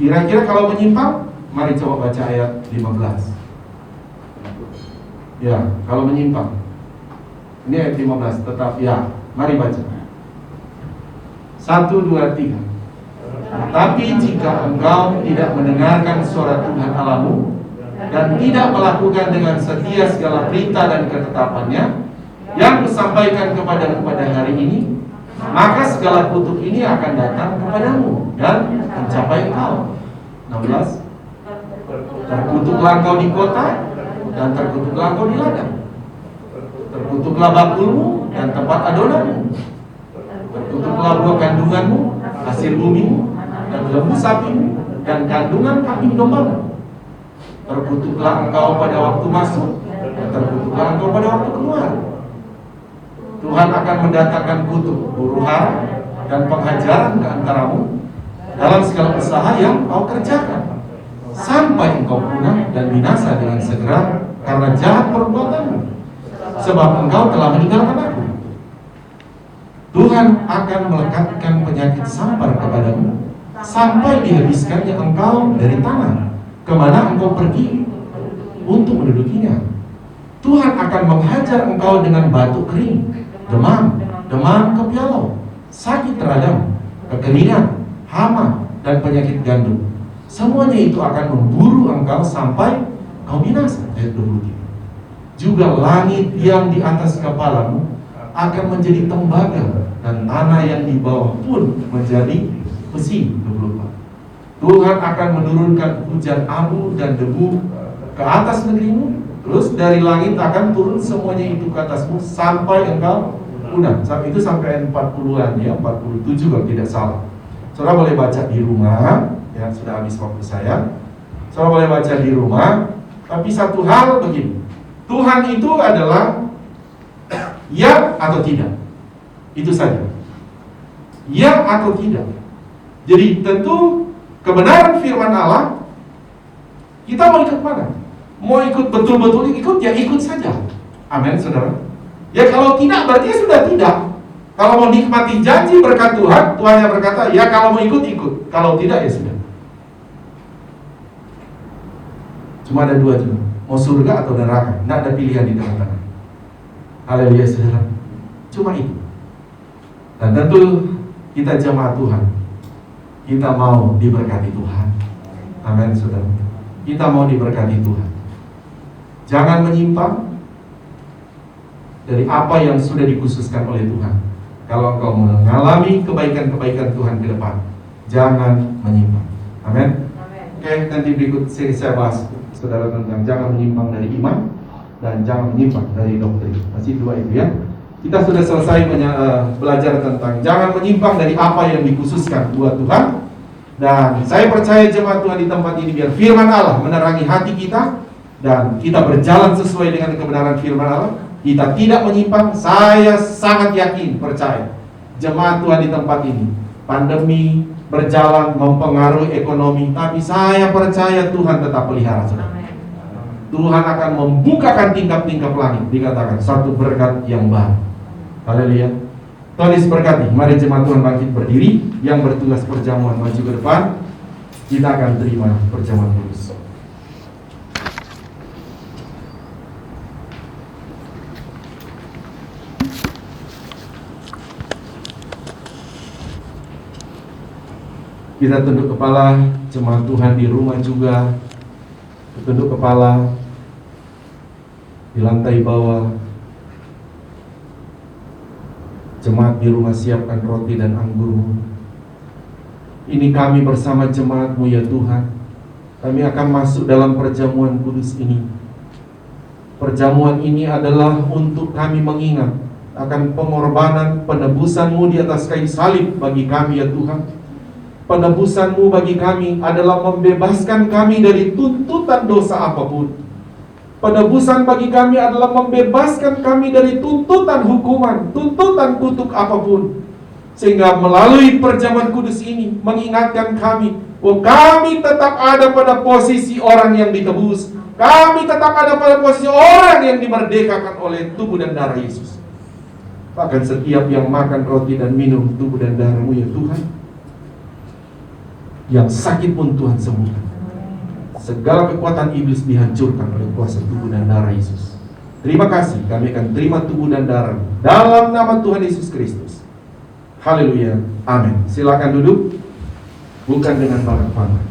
Kira-kira kalau menyimpang, mari coba baca ayat 15. Ya, kalau menyimpang. Ini ayat 15, tetap ya. Mari baca. 1, 2, 3. Tapi jika engkau tidak mendengarkan suara Tuhan Allahmu dan tidak melakukan dengan setia segala perintah dan ketetapannya yang kusampaikan kepadamu pada hari ini, maka segala kutuk ini akan datang kepadamu dan mencapai engkau. 16. Terkutuklah engkau di kota dan terkutuklah engkau di ladang. Terkutuklah bakulmu dan tempat adonanmu. Terkutuklah buah kandunganmu, hasil bumimu, dan lembu sapimu, dan kandungan kambing dombamu. Terkutuklah engkau pada waktu masuk, dan terkutuklah engkau pada waktu keluar. Tuhan akan mendatangkan kutuk, huru-hara, dan penghajaran ke antaramu dalam segala usaha yang kau kerjakan, sampai engkau punah dan binasa dengan segera karena jahat perbuatanmu, sebab engkau telah meninggalkan aku. Tuhan akan melekatkan penyakit sampar kepadamu sampai dihabiskannya engkau dari tanah kemana engkau pergi untuk mendudukinya. Tuhan akan menghajar engkau dengan batuk kering, demam kepialau, sakit radang, kekeringan, hama, dan penyakit gandum. Semuanya itu akan memburu engkau sampai kau binasa. Ayat 23. Juga langit yang di atas kepalamu akan menjadi tembaga, dan tanah yang di bawah pun menjadi besi. 24. Tuhan akan menurunkan hujan abu dan debu ke atas negerimu, terus dari langit akan turun semuanya itu ke atasmu sampai engkau punah. Itu sampai 40-an ya, 47 kalau tidak salah. Saudara boleh baca di rumah, ya sudah habis waktu saya. Saudara boleh baca di rumah. Tapi satu hal begini, Tuhan itu adalah ya atau tidak. Itu saja. Ya atau tidak. Jadi tentu kebenaran firman Allah, kita mau ikut mana? Mau ikut betul-betul ikut, ya ikut saja. Amin, saudara. Ya kalau tidak, berarti ya sudah tidak. Kalau mau nikmati janji berkat Tuhan, Tuhan yang berkata, ya kalau mau ikut, ikut. Kalau tidak, ya sudah. Cuma ada dua juga, mau surga atau neraka. Tidak ada pilihan di tengah-tengah. Haleluya, saudara. Cuma itu. Dan tentu kita jemaat Tuhan, kita mau diberkati Tuhan. Amin, saudara. Kita mau diberkati Tuhan. Jangan menyimpang dari apa yang sudah dikhususkan oleh Tuhan. Kalau engkau mengalami kebaikan-kebaikan Tuhan ke depan, jangan menyimpang. Amin. Oke, nanti berikut saya bahas, saudara, tentang jangan menyimpang dari iman dan jangan menyimpang dari doktrin. Masih dua itu ya. Kita sudah selesai belajar tentang jangan menyimpang dari apa yang dikhususkan buat Tuhan. Dan saya percaya jemaat Tuhan di tempat ini, biar firman Allah menerangi hati kita dan kita berjalan sesuai dengan kebenaran firman Allah. Kita tidak menyimpang. Saya sangat yakin, percaya jemaat Tuhan di tempat ini, pandemi berjalan mempengaruhi ekonomi, tapi saya percaya Tuhan tetap pelihara. Tuhan akan membukakan tingkap-tingkap langit. Dikatakan satu berkat yang baru. Haleluya. Tuhan Yesus berkati. Mari jemaat Tuhan bangkit berdiri. Yang bertugas perjamuan maju ke depan. Kita akan terima perjamuan kudus. Kita tunduk kepala, jemaat Tuhan di rumah juga. Tunduk kepala di lantai bawah. Jemaat di rumah, siapkan roti dan anggurmu. Ini kami bersama jemaatmu ya Tuhan. Kami akan masuk dalam perjamuan kudus ini. Perjamuan ini adalah untuk kami mengingat akan pengorbanan penebusanmu di atas kayu salib bagi kami ya Tuhan. Penebusanmu bagi kami adalah membebaskan kami dari tuntutan dosa apapun. Penebusan bagi kami adalah membebaskan kami dari tuntutan hukuman, tuntutan kutuk apapun. Sehingga melalui perjamuan kudus ini mengingatkan kami bahwa kami tetap ada pada posisi orang yang ditebus. Kami tetap ada pada posisi orang yang dimerdekakan oleh tubuh dan darah Yesus. Bahkan setiap yang makan roti dan minum tubuh dan darah-Mu ya Tuhan, yang sakit pun Tuhan sembuhkan. Segala kekuatan iblis dihancurkan oleh kuasa tubuh dan darah Yesus. Terima kasih, kami akan terima tubuh dan darah dalam nama Tuhan Yesus Kristus. Haleluya, amin. Silakan duduk, bukan dengan barang pangan.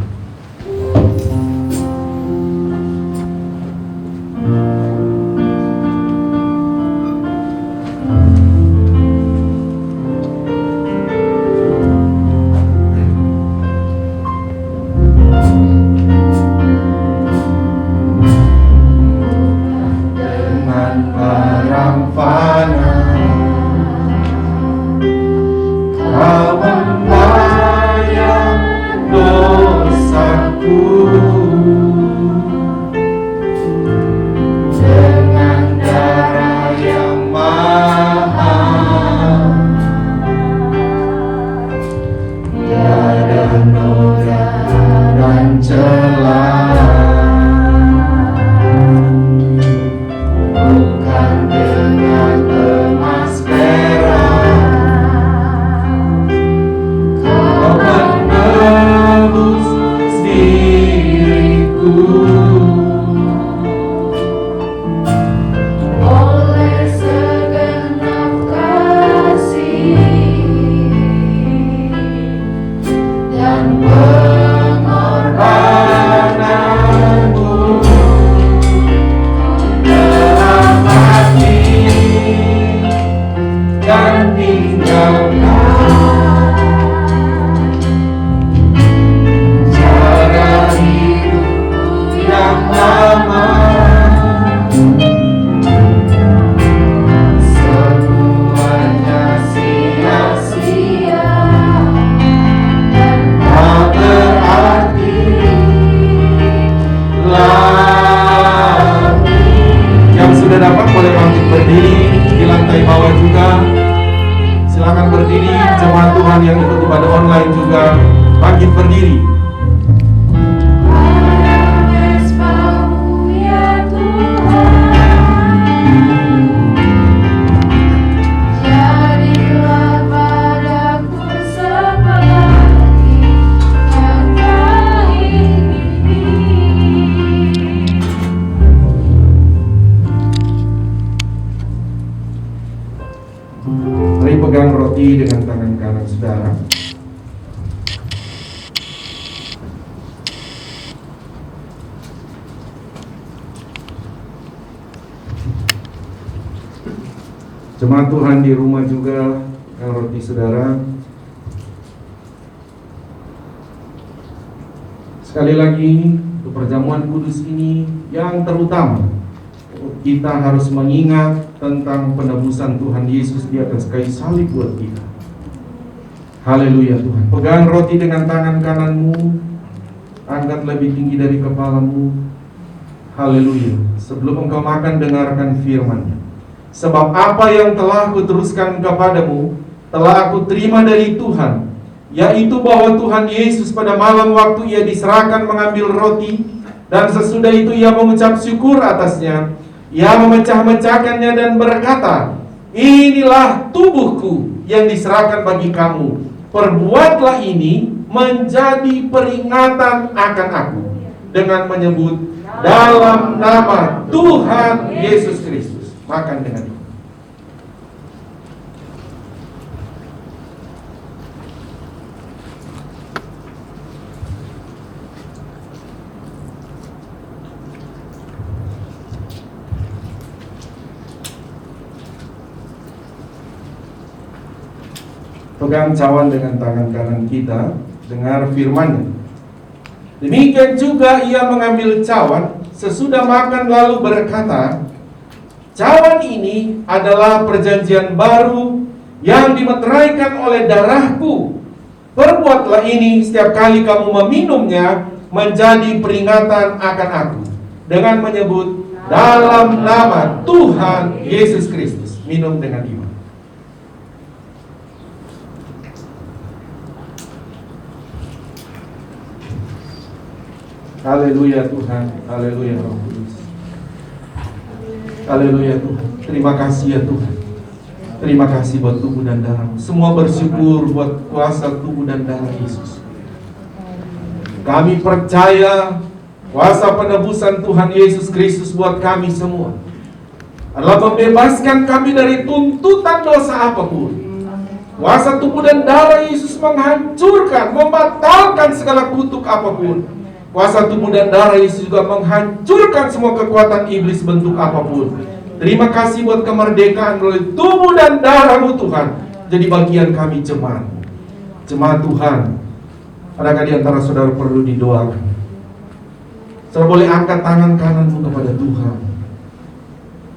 Dengan tangan kanan saudara. Jemaat Tuhan di rumah juga, pegang roti saudara. Sekali lagi, untuk perjamuan kudus ini yang terutama, kita harus mengingat tentang penebusan Tuhan Yesus di atas kayu salib buat kita. Haleluya Tuhan. Pegang roti dengan tangan kananmu, angkat lebih tinggi dari kepalamu. Haleluya. Sebelum engkau makan, dengarkan firman-Nya. Sebab apa yang telah kuteruskan kepadamu, telah aku terima dari Tuhan, yaitu bahwa Tuhan Yesus pada malam waktu Ia diserahkan mengambil roti, dan sesudah itu Ia mengucap syukur atasnya. Ia memecah-mecahkannya dan berkata, inilah tubuhku yang diserahkan bagi kamu. Perbuatlah ini menjadi peringatan akan aku. Dengan menyebut dalam nama Tuhan Yesus Kristus. Makan dengan ini. Pegang cawan dengan tangan kanan kita, dengar firman-Nya. Demikian juga Ia mengambil cawan sesudah makan lalu berkata, cawan ini adalah perjanjian baru yang dimeteraikan oleh darahku. Perbuatlah ini setiap kali kamu meminumnya menjadi peringatan akan aku. Dengan menyebut dalam nama Tuhan Yesus Kristus. Minum dengan iman. Haleluya Tuhan, haleluya Roh Kudus. Haleluya Tuhan. Terima kasih ya Tuhan. Terima kasih buat tubuh dan darah-Mu. Semua bersyukur buat kuasa tubuh dan darah Yesus. Kami percaya kuasa penebusan Tuhan Yesus Kristus buat kami semua adalah membebaskan kami dari tuntutan dosa apapun. Kuasa tubuh dan darah Yesus menghancurkan, membatalkan segala kutuk apapun. Kuasa tubuh dan darah Yesus juga menghancurkan semua kekuatan iblis bentuk apapun. Terima kasih buat kemerdekaan melalui tubuh dan darah-Mu Tuhan. Jadi bagian kami jemaat. Jemaat Tuhan, adakah di antara saudara perlu didoakan? Saudara boleh angkat tangan kananmu kepada Tuhan.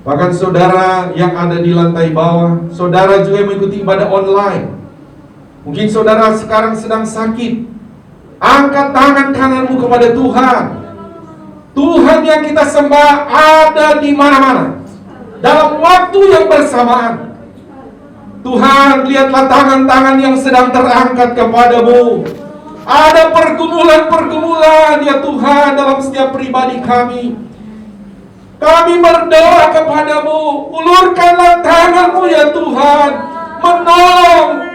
Bahkan saudara yang ada di lantai bawah, saudara juga yang mengikuti ibadah online. Mungkin saudara sekarang sedang sakit. Angkat tangan kananmu kepada Tuhan. Tuhan yang kita sembah ada di mana-mana, dalam waktu yang bersamaan. Tuhan, lihatlah tangan-tangan yang sedang terangkat kepadamu. Ada pergumulan-pergumulan ya Tuhan dalam setiap pribadi kami. Kami berdoa kepadamu, ulurkanlah tangan-Mu ya Tuhan. Menolong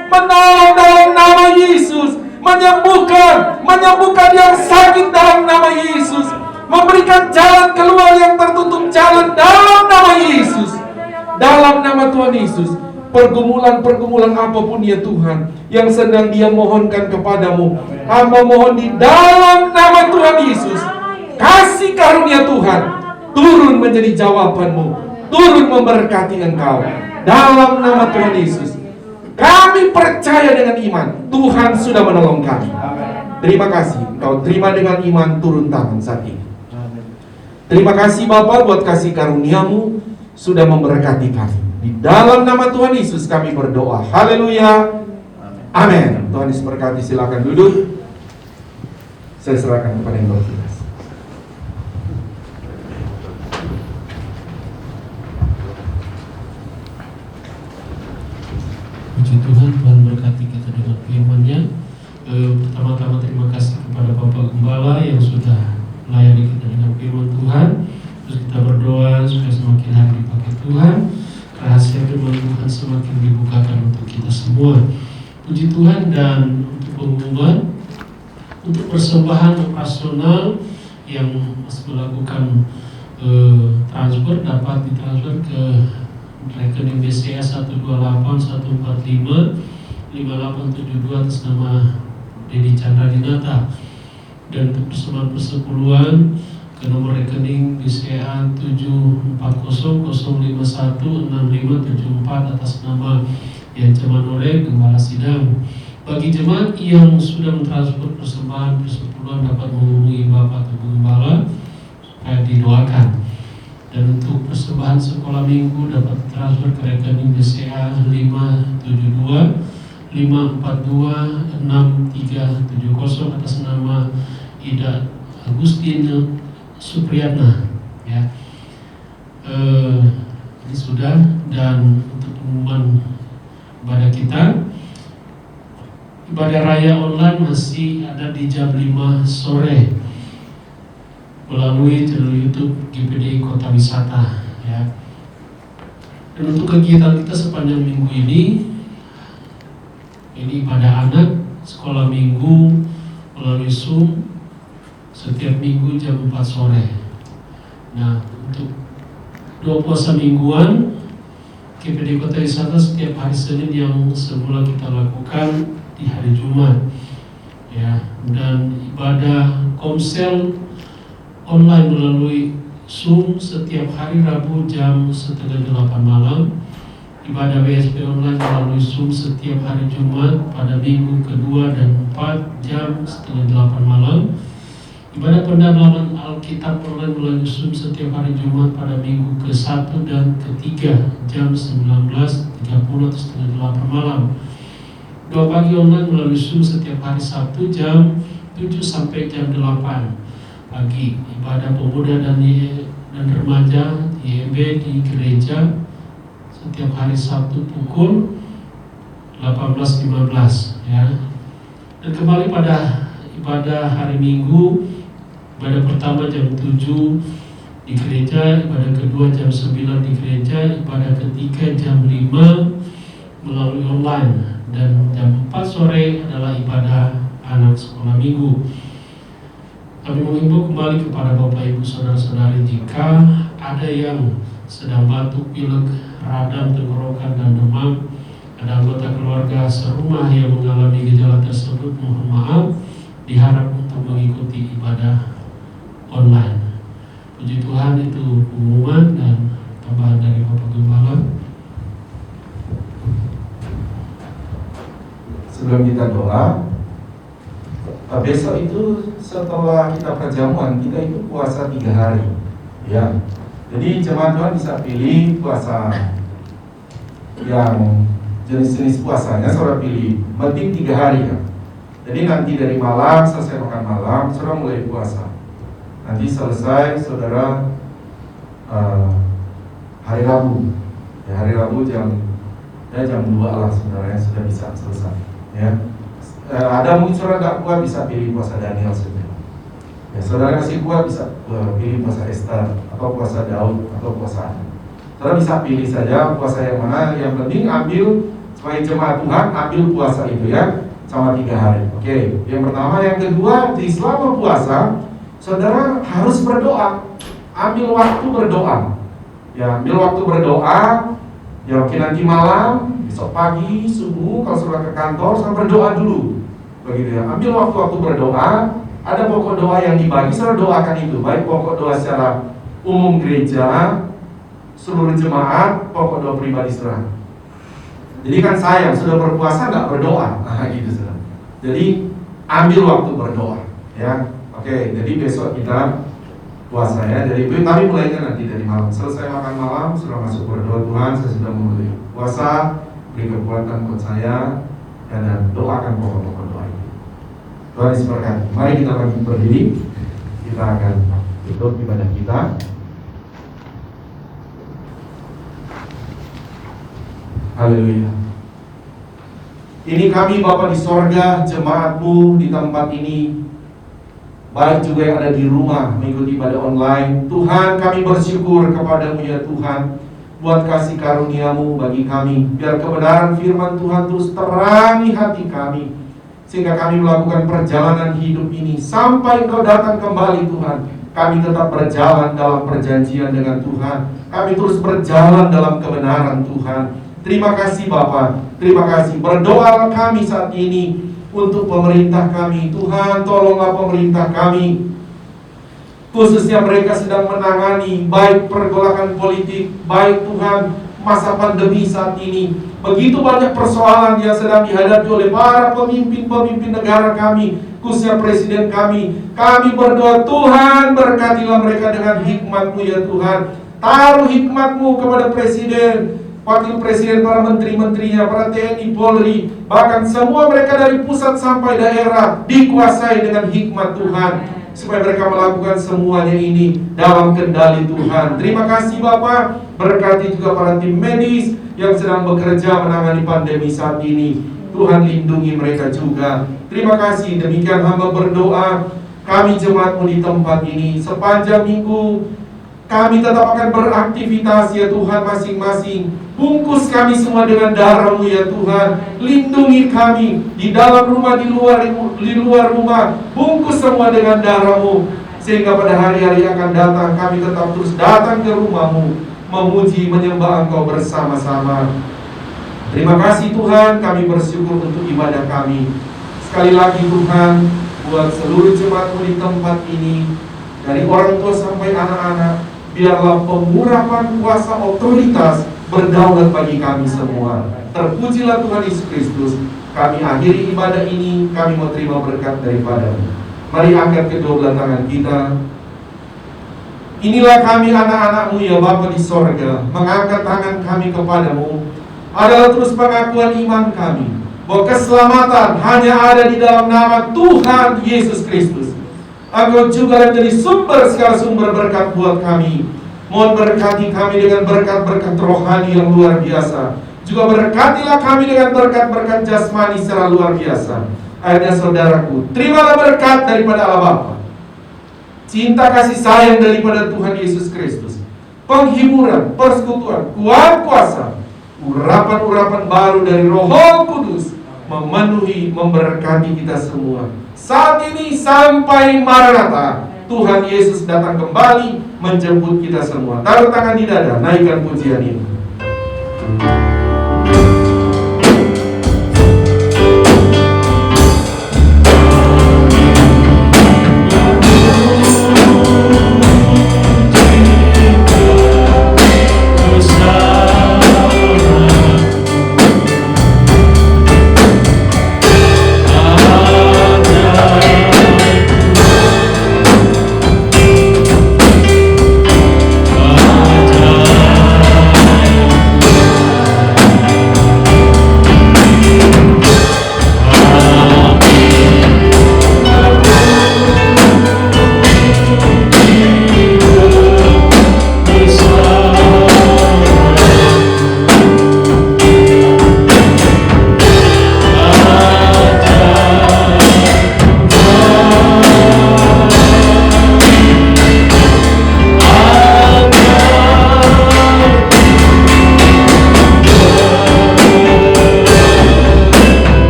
dalam nama Yesus. Menyembuhkan yang sakit dalam nama Yesus. Memberikan jalan keluar yang tertutup jalan dalam nama Yesus. Dalam nama Tuhan Yesus. Pergumulan-pergumulan apapun ya Tuhan yang sedang dia mohonkan kepadamu, hamba mohon di dalam nama Tuhan Yesus, kasih karunia Tuhan turun menjadi jawabanmu, turun memberkati engkau dalam nama Tuhan Yesus. Kami percaya dengan iman Tuhan sudah menolong kami. Terima kasih, engkau terima dengan iman, turun tangan saat ini. Terima kasih Bapa buat kasih karunia-Mu sudah memberkati kami. Di dalam nama Tuhan Yesus kami berdoa. Haleluya. Amin. Tuhan Yesus berkati, silakan duduk. Saya serahkan kepada yang bertugas. Puji Tuhan, Tuhan berkati kita dengan firman-Nya. Pertama-tama terima kasih kepada Bapak Gembala yang sudah melayani kita dengan firman Tuhan. Terus kita berdoa supaya semakin hari dipakai Tuhan, rahasia firman Tuhan semakin dibukakan untuk kita semua. Puji Tuhan. Dan untuk pengumuman, untuk persembahan operasional yang masih melakukan transfer dapat ditransfer ke rekening BCA 128-145-5872 atas nama Dedi Chandra Dinata. Dan untuk persembahan persepuluhan ke nomor rekening BCA 740-051-6574 atas nama Yan Cemanore Gembala Sidang. Bagi jemaat yang sudah mentransfer persembahan persepuluhan dapat menghubungi Bapak atau Gembala supaya didoakan. Dan untuk persembahan sekolah minggu dapat transfer ke rekening BCA 572-542-6370 atas nama Ida Agustin Supriyatna. Ya, ini sudah. Dan untuk pengumuman ibadah kita, ibadah raya online masih ada di jam 5 sore melalui channel YouTube GPDI Kota Wisata. Ya. Dan untuk kegiatan kita sepanjang minggu ini ibadah anak sekolah minggu melalui Zoom setiap minggu jam 4 sore. Nah, untuk doa puasa mingguan GPDI Kota Wisata setiap hari Senin yang semula kita lakukan di hari Jumat. Ya, dan ibadah komsel online melalui Zoom setiap hari Rabu jam 7:30 malam. Ibadah WSP online melalui Zoom setiap hari Jumat pada minggu kedua dan 4 jam 7:30 malam. Ibadah pendalaman Alkitab online melalui Zoom setiap hari Jumat pada minggu ke-1 dan ke-3 jam 19:30 atau 7:30 malam. Doa pagi online melalui Zoom setiap hari Sabtu jam 7 sampai jam 8 pagi. Ibadah pemuda dan dan remaja YB di gereja setiap hari Sabtu pukul 18.15 ya. Dan kembali pada ibadah hari Minggu, ibadah pertama jam 7 di gereja, ibadah kedua jam 9 di gereja, ibadah ketiga jam 5 melalui online, dan jam 4 sore adalah ibadah anak sekolah minggu. Kami mengimbau kembali kepada Bapak Ibu Saudara-saudari, jika ada yang sedang batuk, pilek, radang tenggorokan dan demam, ada anggota keluarga serumah yang mengalami gejala tersebut, mohon maaf, diharap untuk mengikuti ibadah online. Puji Tuhan, itu pengumuman dan tambahan dari Bapak Gembala. Sebelum kita doa, besok itu setelah kita perjamuan, kita itu puasa 3 hari ya. Jadi jemaat Tuhan bisa pilih puasa yang jenis-jenis puasanya, saudara pilih, penting 3 hari ya. Jadi nanti dari malam, selesai makan malam, saudara mulai puasa. Nanti selesai saudara hari Rabu ya, hari Rabu jam 2 lah saudara yang sudah bisa selesai ya. Ada mungkin saudara nggak kuat, bisa pilih puasa Daniel saja ya. Saudara masih kuat, bisa pilih puasa Esther atau puasa Daud atau puasa Adam. Saudara bisa pilih saja puasa yang mana, yang penting ambil sebagai jemaat Tuhan, ambil puasa itu ya, sama 3 hari. Oke, yang pertama. Yang kedua, di selama puasa saudara harus berdoa, ambil waktu berdoa ya, ambil waktu berdoa ya. Mungkin nanti malam, besok pagi, subuh, kalau saudara ke kantor, saudara berdoa dulu begitu ya. Ambil waktu-waktu berdoa. Ada pokok doa yang dibagi, saudara doakan itu, baik pokok doa secara umum gereja, seluruh jemaat, pokok doa pribadi saudara. Jadi kan sayang, sudah berpuasa nggak berdoa, gitu saudara. Jadi ambil waktu berdoa ya. Oke, jadi besok kita puasa ya, tapi mulainya nanti dari malam. Selesai makan malam, sudah masuk berdoa, Tuhan saya sudah mulai puasa, beri kekuatan buat saya, dan doakan pokok-pokok doa itu. Tuhan Yesus berkati. Mari kita bangkit berdiri, kita akan tutup ibadah kita. Haleluya. Ini kami Bapa di sorga, jemaat-Mu di tempat ini, baik juga yang ada di rumah mengikuti ibadah online. Tuhan, kami bersyukur kepada-Mu ya Tuhan, buat kasih karunia-Mu bagi kami. Biar kebenaran firman Tuhan terus terangi hati kami, sehingga kami melakukan perjalanan hidup ini sampai Engkau datang kembali Tuhan. Kami tetap berjalan dalam perjanjian dengan Tuhan. Kami terus berjalan dalam kebenaran Tuhan. Terima kasih Bapa, terima kasih. Berdoa kami saat ini untuk pemerintah kami. Tuhan, tolonglah pemerintah kami, khususnya mereka sedang menangani baik pergolakan politik, baik Tuhan masa pandemi saat ini. Begitu banyak persoalan yang sedang dihadapi oleh para pemimpin-pemimpin negara kami, khususnya presiden kami. Kami berdoa, Tuhan berkatilah mereka dengan hikmat-Mu ya Tuhan. Taruh hikmat-Mu kepada presiden, wakil presiden, para menteri-menterinya, para TNI, Polri, bahkan semua mereka dari pusat sampai daerah dikuasai dengan hikmat Tuhan, supaya mereka melakukan semuanya ini dalam kendali Tuhan. Terima kasih Bapak. Berkati juga para tim medis yang sedang bekerja menangani pandemi saat ini. Tuhan lindungi mereka juga. Terima kasih. Demikian hamba berdoa, kami jemaat-Mu di tempat ini sepanjang minggu kami tetap akan beraktivitas ya Tuhan masing-masing. Bungkus kami semua dengan darah-Mu ya Tuhan. Lindungi kami di dalam rumah, di luar rumah. Bungkus semua dengan darah-Mu, sehingga pada hari-hari akan datang kami tetap terus datang ke rumah-Mu, memuji, menyembah Engkau bersama-sama. Terima kasih Tuhan, kami bersyukur untuk ibadah kami. Sekali lagi Tuhan, buat seluruh jemaat-Mu di tempat ini, dari orang tua sampai anak-anak, biarlah pengurapan kuasa otoritas berdaulat bagi kami semua. Terpujilah Tuhan Yesus Kristus. Kami akhiri ibadah ini, kami mau terima berkat daripada-Mu. Mari angkat kedua belah tangan kita. Inilah kami anak-anak-Mu ya Bapa di sorga. Mengangkat tangan kami kepada-Mu adalah terus pengakuan iman kami, bahwa keselamatan hanya ada di dalam nama Tuhan Yesus Kristus. Engkau juga menjadi sumber segala sumber berkat buat kami. Mohon berkati kami dengan berkat-berkat rohani yang luar biasa. Juga berkatilah kami dengan berkat-berkat jasmani secara luar biasa. Akhirnya saudaraku, terimalah berkat daripada Allah Bapa, cinta kasih sayang daripada Tuhan Yesus Kristus, penghiburan, persekutuan, kuasa, urapan-urapan baru dari Roh Kudus memenuhi, memberkati kita semua. Saat ini sampai Maranatha, Tuhan Yesus datang kembali menjemput kita semua. Taruh tangan di dada, naikkan pujian ini.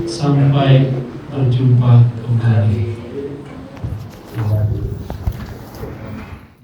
Sampai berjumpa kembali.